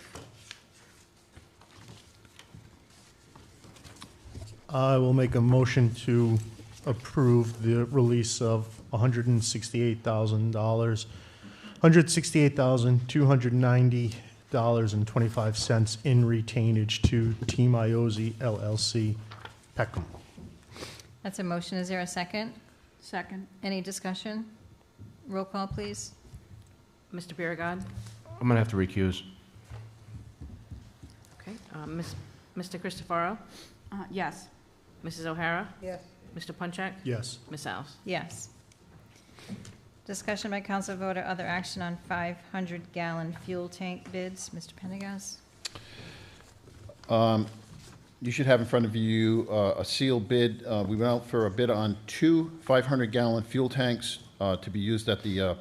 I will make a motion to approve the release of $168,000, $168,290.25 in retainage to T. Miozzi LLC, Peckham. That's a motion. Is there a second? Second. Any discussion? Roll call, please. Mr. Biragad. I'm gonna have to recuse. Okay. Mr. Christopherow. Yes. Mrs. O'Hara. Yes, Mr. Punchak. Yes. Ms. Alves. Yes. Discussion by council vote or other action on 500-gallon fuel tank bids. Mr. Pendergast? You should have in front of you a sealed bid. We went out for a bid on 2 500-gallon fuel tanks to be used at the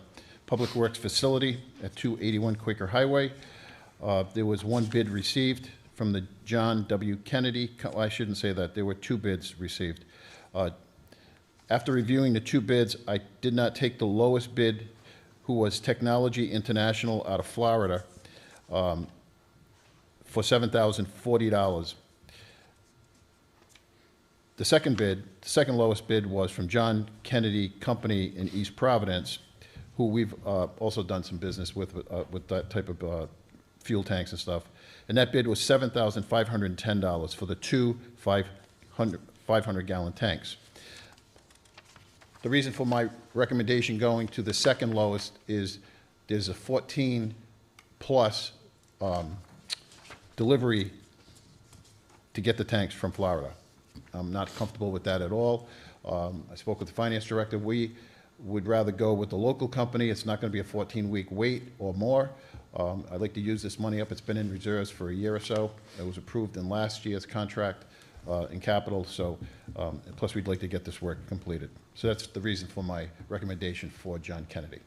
Public Works facility at 281 Quaker Highway. There was one bid received from the John W. Kennedy. I shouldn't say that. There were 2 bids received. After reviewing the 2 bids, I did not take the lowest bid, who was Technology International out of Florida, for $7,040. The second lowest bid was from John Kennedy Company in East Providence, who we've also done some business with that type of fuel tanks and stuff. And that bid was $7,510 for the 2 500-gallon tanks. The reason for my recommendation going to the second lowest is there's a 14-plus delivery to get the tanks from Florida. I'm not comfortable with that at all. I spoke with the finance director. We would rather go with the local company. It's not going to be a 14-week wait or more. I'd like to use this money up. It's been in reserves for a year or so. It was approved in last year's contract in capital, so plus we'd like to get this work completed. So that's the reason for my recommendation for John Kennedy.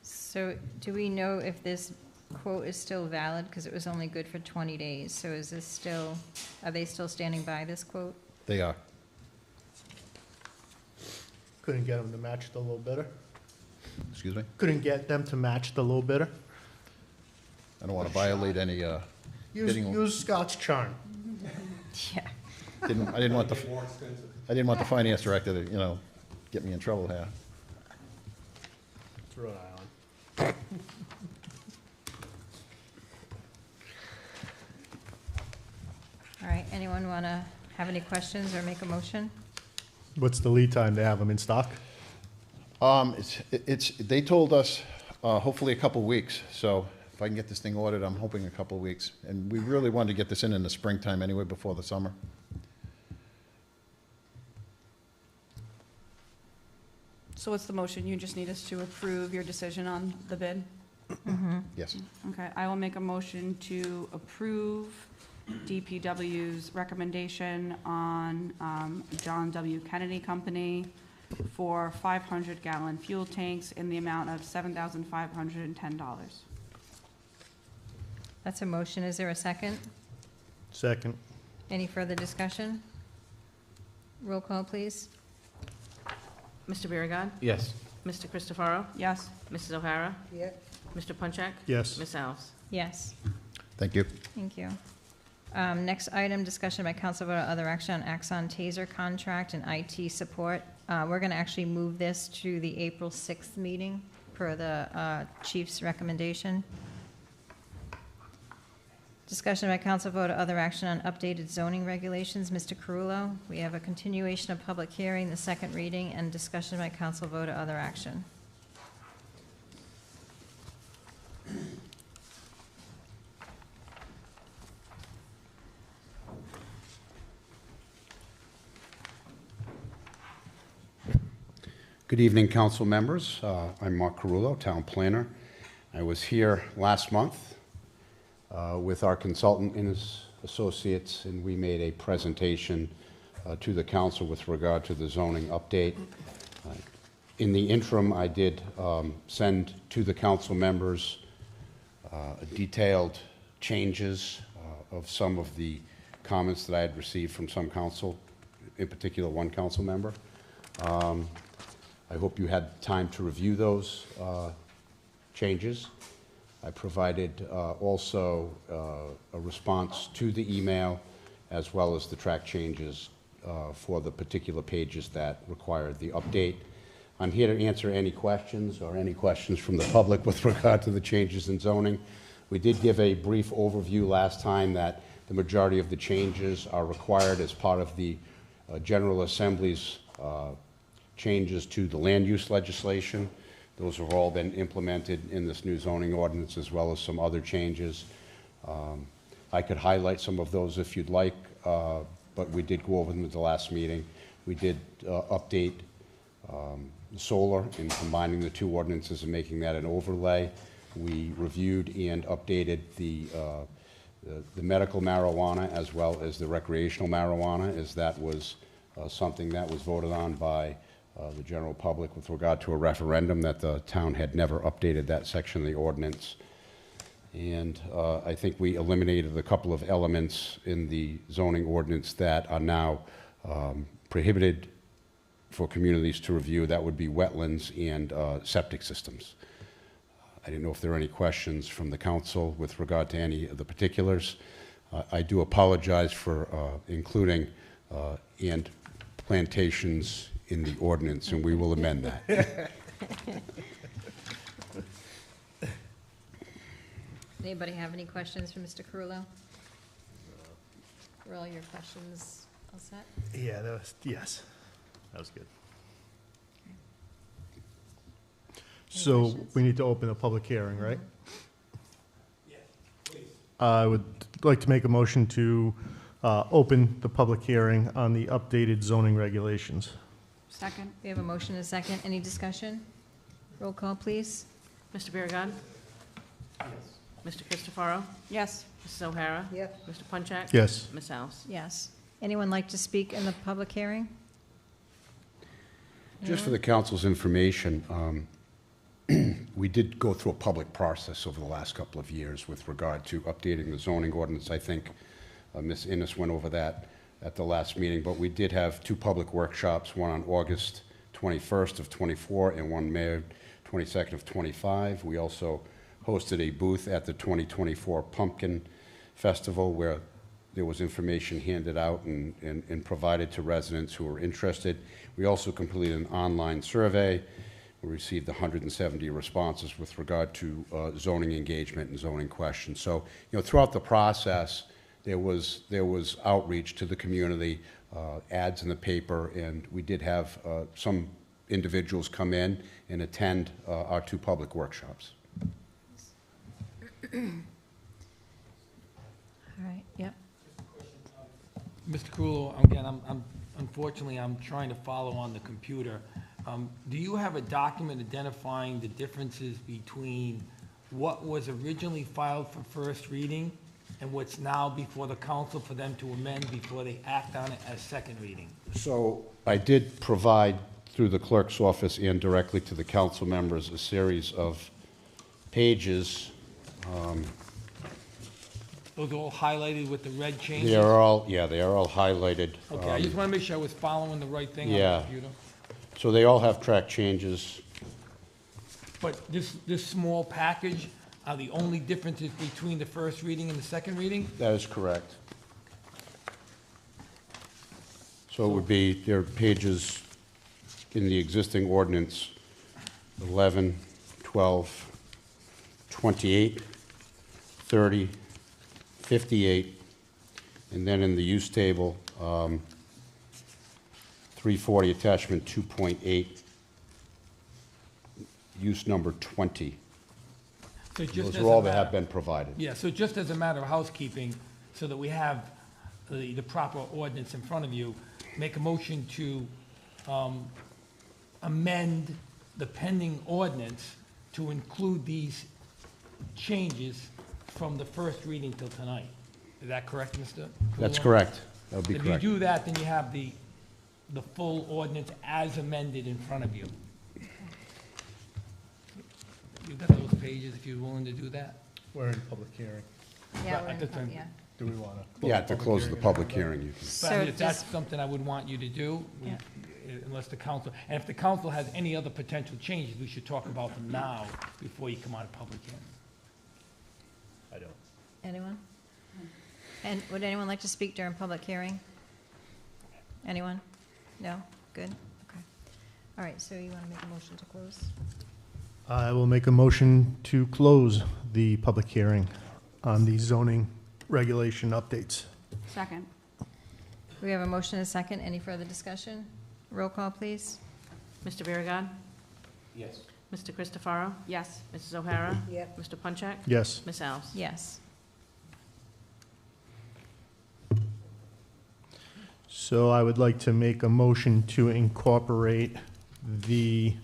So do we know if this quote is still valid? Because it was only good for 20 days. So is this still, are they still standing by this quote? They are. Couldn't get them to match the low bidder? Excuse me? Couldn't get them to match the low bidder? I don't want to violate any bidding. Use Scott's charm. Yeah. I didn't want the finance director to, get me in trouble here. It's Rhode Island. All right, anyone want to have any questions or make a motion? What's the lead time to have them in stock? They told us hopefully a couple weeks, so if I can get this thing ordered, I'm hoping a couple weeks. And we really wanted to get this in the springtime anyway, before the summer. So what's the motion? You just need us to approve your decision on the bid? Yes. Okay, I will make a motion to approve DPW's recommendation on John W. Kennedy Company for 500-gallon fuel tanks in the amount of $7,510. That's a motion. Is there a second? Second. Any further discussion? Roll call, please. Mr. Biragad. Yes. Mr. Christopherow. Yes. Mrs. O'Hara. Yes. Mr. Punchak. Yes. Ms. Alves. Yes. Thank you. Thank you. Next item, discussion by council vote or other action on Axon Taser contract and IT support. We're going to actually move this to the April 6th meeting per the chief's recommendation. Discussion by council vote or other action on updated zoning regulations. Mr. Carullo, we have a continuation of public hearing, the second reading, and discussion by council vote or other action. Good evening, council members. I'm Mark Carullo, town planner. I was here last month with our consultant and his associates, and we made a presentation to the council with regard to the zoning update. In the interim, I did send to the council members detailed changes of some of the comments that I had received from some council, in particular one council member. I hope you had time to review those changes. I provided also a response to the email as well as the track changes for the particular pages that required the update. I'm here to answer any questions or any questions from the public with regard to the changes in zoning. We did give a brief overview last time that the majority of the changes are required as part of the General Assembly's changes to the land use legislation. Those have all been implemented in this new zoning ordinance as well as some other changes. I could highlight some of those if you'd like, but we did go over them at the last meeting. We did update solar and combining the two ordinances and making that an overlay. We reviewed and updated the medical marijuana as well as the recreational marijuana, as that was something that was voted on by the general public with regard to a referendum that the town had never updated that section of the ordinance. And I think we eliminated a couple of elements in the zoning ordinance that are now prohibited for communities to review. That would be wetlands and septic systems. I didn't know if there are any questions from the council with regard to any of the particulars. I do apologize for including and plantations in the ordinance, and we will amend that. Anybody have any questions for Mr. Carullo? Were all your questions all set? Yeah, yes, that was good. So questions? we need to open a public hearing, right? Yes, please. I would like to make a motion to open the public hearing on the updated zoning regulations. Second. We have a motion and a second. Any discussion? Roll call, please. Mr. Biragad. Yes. Mr. Christopherow. Yes. Mrs. O'Hara. Yes. Mr. Punchak. Yes. Ms. Alves. Yes. Anyone like to speak in the public hearing? Just for the council's information, we did go through a public process over the last couple of years with regard to updating the zoning ordinance. I think Ms. Innes went over that at the last meeting, but we did have two public workshops, one on August 21st of '24 and one May 22nd of '25. We also hosted a booth at the 2024 Pumpkin Festival where there was information handed out and provided to residents who were interested. We also completed an online survey. We received 170 responses with regard to zoning engagement and zoning questions. So, throughout the process, there was outreach to the community, ads in the paper, and we did have some individuals come in and attend our two public workshops. All right, yep. Mr. Carullo, again, unfortunately, I'm trying to follow on the computer. Do you have a document identifying the differences between what was originally filed for first reading and what's now before the council for them to amend before they act on it as second reading? So I did provide, through the clerk's office and directly to the council members, a series of pages. Those are all highlighted with the red changes? They are all, yeah, they are all highlighted. Okay, I just want to make sure I was following the right thing on Yeah. the computer. So they all have track changes. But this small package are the only differences between the first reading and the second reading? That is correct. So it would be, there are pages in the existing ordinance, 11, 12, 28, 30, 58, and then in the use table, 340 attachment 2.8, use number 20. So just Those as are a all that matter- have been provided. Yeah, so just as a matter of housekeeping, so that we have the proper ordinance in front of you, make a motion to amend the pending ordinance to include these changes from the first reading till tonight. Is that correct, Mr.? That's Kulon? correct. That would be If correct. you do that, then you have the full ordinance as amended in front of you. You've got those pages, if you're willing to do that? We're in public hearing. Yeah, But we're at in the pub- time- yeah. Do we want to? Yeah, to close the public hearing, you can. But I So mean, if that's just- something I would want you to do, Yeah. unless the council, and if the council has any other potential changes, we should talk about them now before you come out of public hearing. I don't. Anyone? And would anyone like to speak during public hearing? Anyone? No? Good? Okay. All right, so you want to make a motion to close? I will make a motion to close the public hearing on the zoning regulation updates. Second. We have a motion and a second. Any further discussion? Roll call, please. Mr. Biragad. Yes. Mr. Christopherow. Yes. Mrs. O'Hara. Yep. Mr. Punchak. Yes. Ms. Alves. Yes. So I would like to make a motion to incorporate the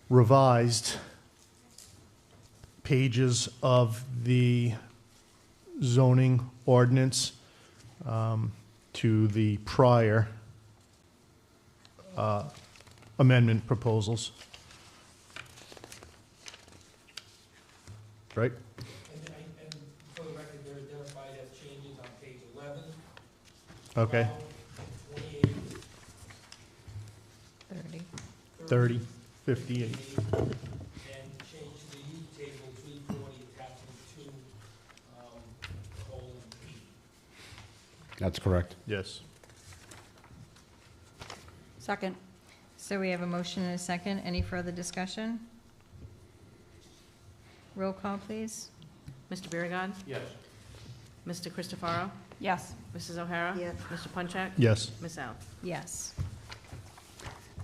revised pages of the zoning ordinance to the prior amendment proposals. Right? And for the record, they're identified as changes on page 11, Okay. 28, 30. 30, 58. and change the use table 340 attachment 2, colon P. That's correct. Yes. Second. So we have a motion and a second. Any further discussion? Roll call, please. Mr. Biragad. Yes. Mr. Christopherow. Yes. Mrs. O'Hara. Yes. Mr. Punchak. Yes. Ms. Alves. Yes.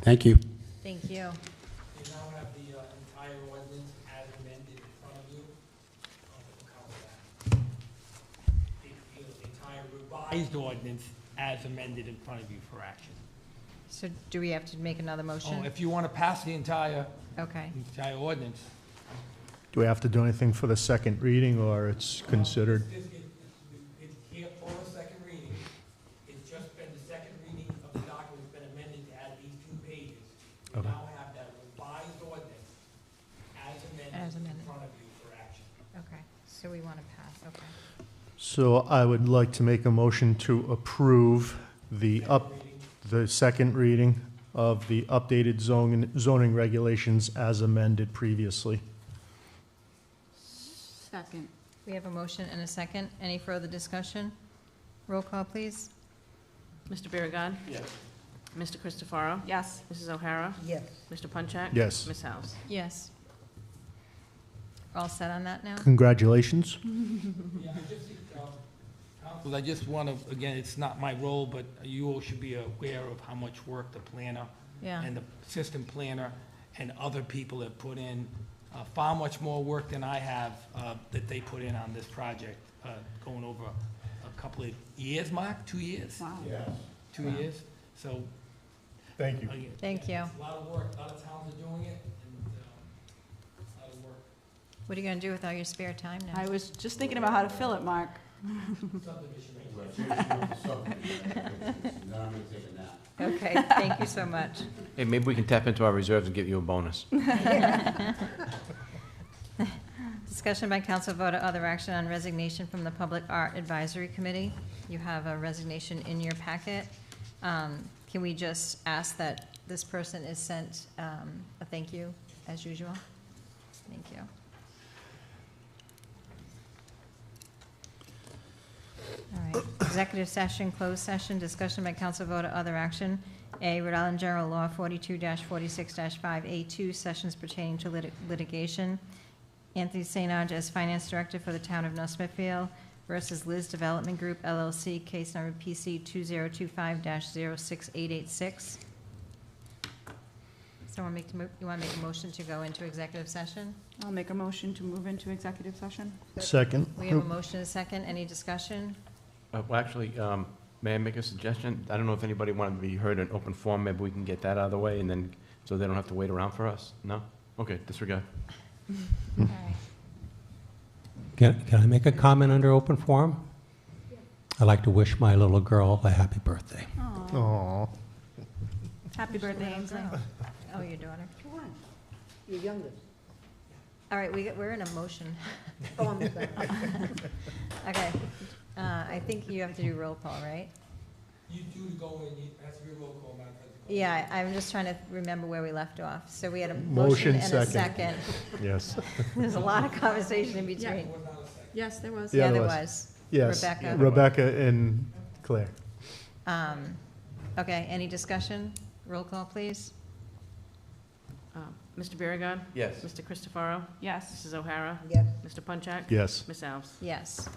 Thank you. Thank you. You now have the entire ordinance as amended in front of you. The entire revised ordinance as amended in front of you for action. So do we have to make another Oh, motion? if you want to pass the entire Okay. ordinance. Do we have to do anything for the second reading, or it's considered? It's here for a second reading. It's just been, the second reading of the document's been amended to add these 2 pages. We Okay. now have that revised ordinance as As amended in amended. front of you for action. Okay, so we want to pass, okay. So I would like to make a motion to approve the second reading of the updated zoning regulations as amended previously. Second. We have a motion and a second. Any further discussion? Roll call, please. Mr. Biragad. Yes. Mr. Christopherow. Yes. Mrs. O'Hara. Yes. Mr. Punchak. Yes. Ms. Alves. Yes. All set on that now? Congratulations. Yeah, Council, I just want to, again, it's not my role, but you all should be aware of how much work the planner Yeah. and the assistant planner and other people have put in, far much more work than I have, that they put in on this project, going over a couple of years, Mark, 2 years? Wow. 2 years, so. Thank you. again, Thank you. it's a lot of work, a lot of towns are doing it, and, a lot of work. What are you going to do with all your spare time now? I was just thinking about how to fill it, Mark. Okay, thank you so much. Hey, maybe we can tap into our reserves and give you a bonus. Does Discussion by council vote or other action on resignation from the Public Art Advisory Committee. You have a resignation in your packet. Can we just ask that this person is sent a thank you, as usual? Thank you. All right, executive session, closed session, discussion by council vote or other action. A, Rhode Island General Law 42-46-5A2, sessions pertaining to litigation. Anthony St. Ange as Finance Director for the Town of North Smithfield versus Liz Development Group LLC, case number PC 2025-06886. Someone you want to make a motion to go into executive session? I'll make a motion to move into executive session. Second. We have a motion and a second. Any discussion? Well, actually, may I make a suggestion? I don't know if anybody wanted to be heard in open forum, maybe we can get that out of the way, and then, so they don't have to wait around for us? No? Okay, disregard. All right. Can I make a comment under open forum? I'd like to wish my little girl a happy birthday. Aw. Happy birthday, Ainsley. Oh, your daughter. Which one? Your youngest? All right, we're in a motion. Oh, I'm sorry. Okay, I think you have to do roll call, right? You do go in, it has to be a roll call, Madam President. Yeah, I'm just trying to remember where we left off. So we had a Motion, motion and a second. second. Yes. There's a lot of conversation in between. Yes, there was. Yeah, there was. was. Yes. Rebecca. Rebecca and Claire. Okay, any discussion? Roll call, please. Mr. Biragad. Yes. Mr. Christopherow. Yes. Mrs. O'Hara. Yes. Mr. Punchak. Yes. Ms. Alves. Yes.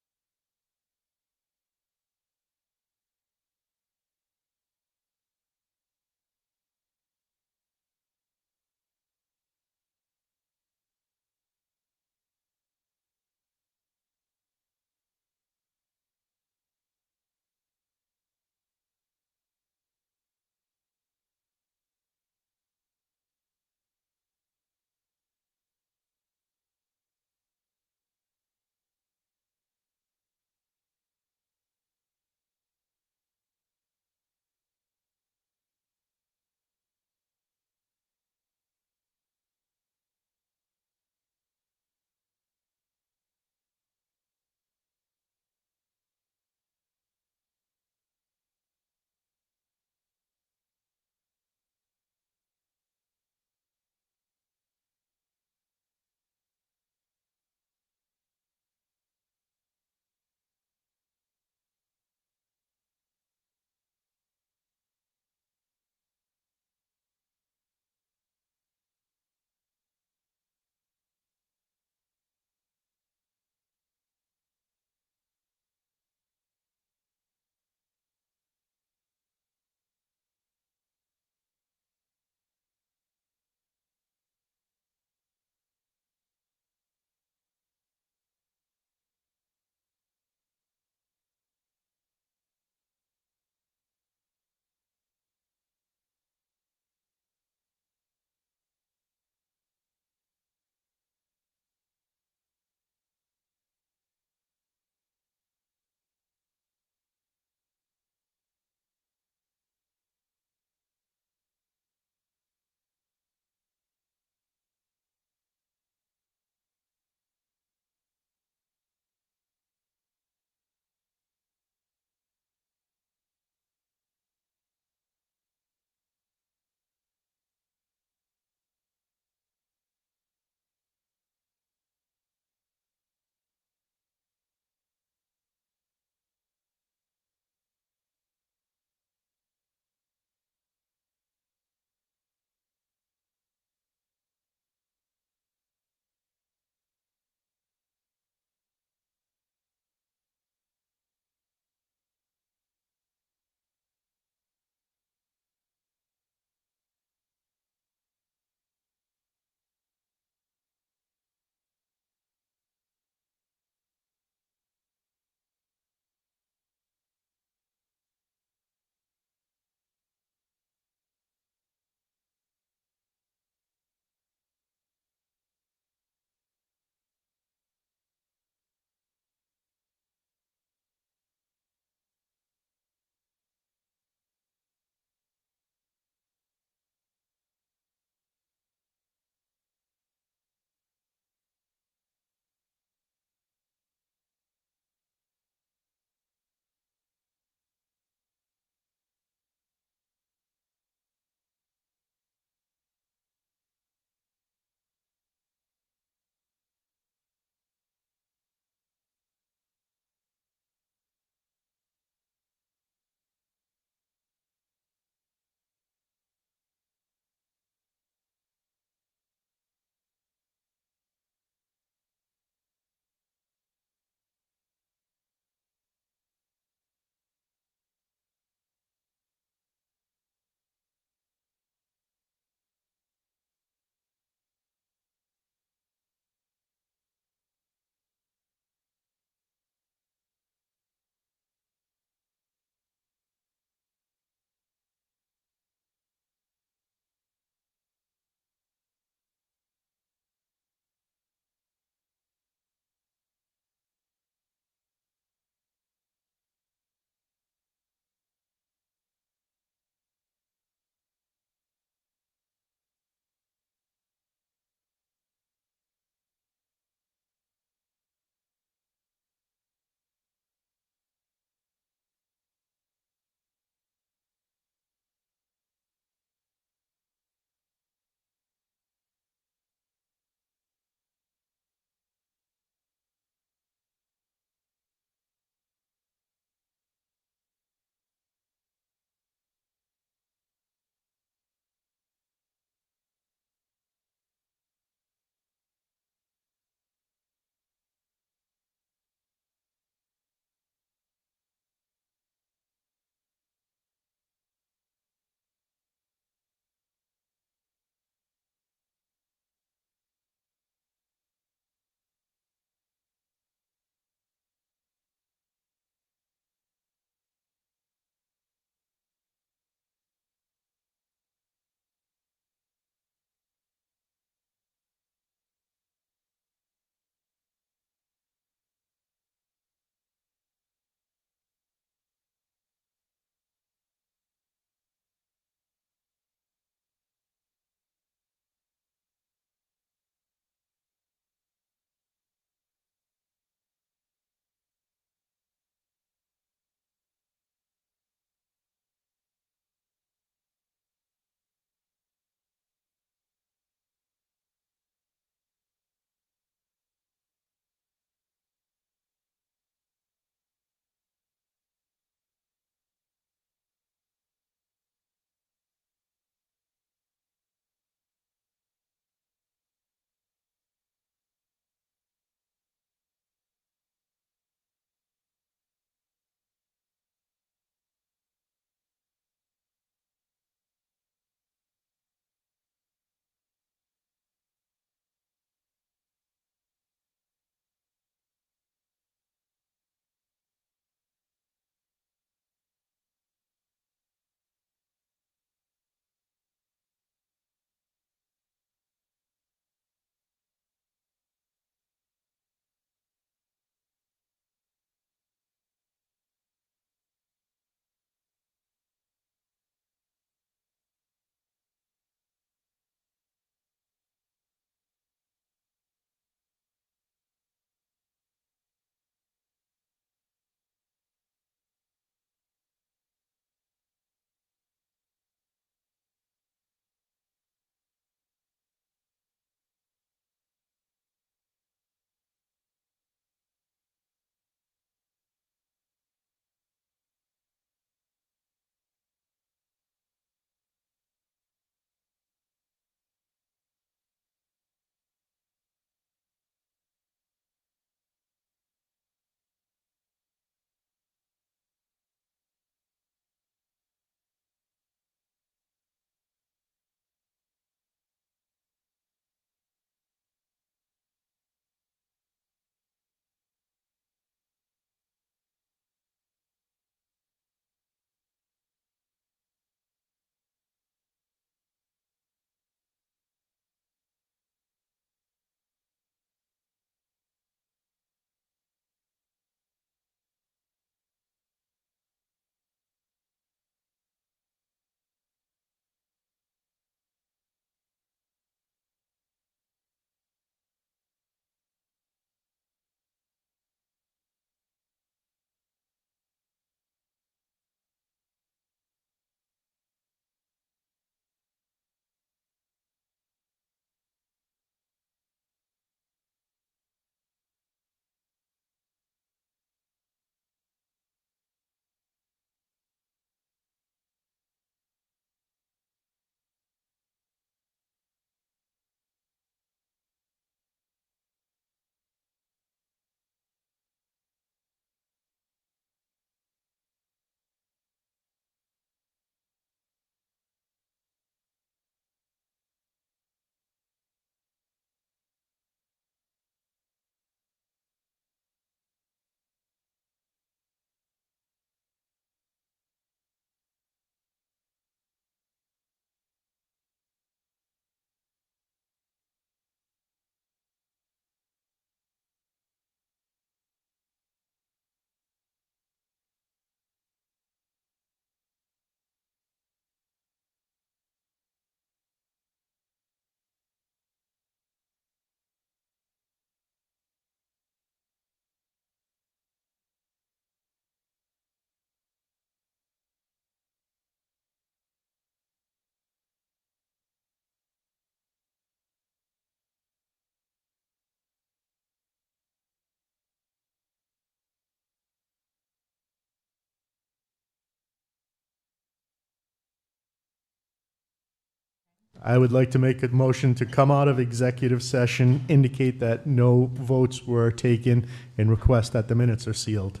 I would like to make a motion to come out of executive session, indicate that no votes were taken, and request that the minutes are sealed.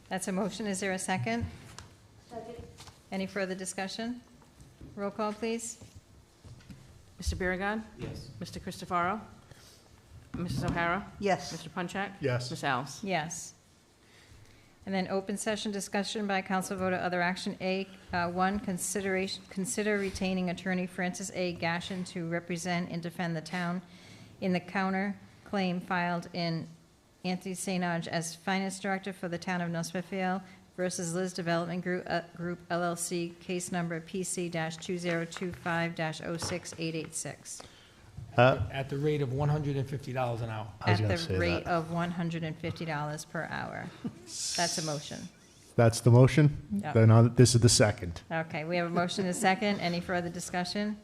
That's a motion. Is there a second? Second. Any further discussion? Roll call, please. Mr. Biragad. Yes. Mr. Christopherow. Mrs. O'Hara. Yes. Mr. Punchak. Yes. Ms. Alves. Yes. And then open session discussion by council vote or other action. One, consider retaining attorney Francis A. Gashin to represent and defend the town in the counter claim filed in Anthony Sainage as finance director for the town of North Smithfield versus Liz Development Group LLC, case number PC-2025-06886. At the rate of $150 an hour. I was At gonna the say rate that. of $150 per hour. That's a motion. That's the motion? Yep. Then this is the second. Okay, we have a motion and a second. Any further discussion?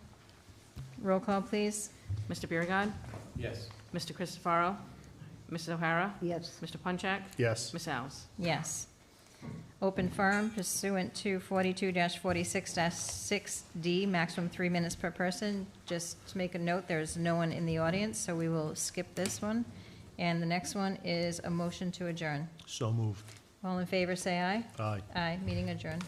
Roll call, please. Mr. Biragad. Yes. Mr. Christopherow. Mrs. O'Hara. Yes. Mr. Punchak. Yes. Ms. Alves. Yes. Open forum pursuant to 42-46-6D, maximum 3 minutes per person. Just to make a note, there's no one in the audience, so we will skip this one. And the next one is a motion to adjourn. So moved. All in favor, say aye. Aye. Aye, meeting adjourned.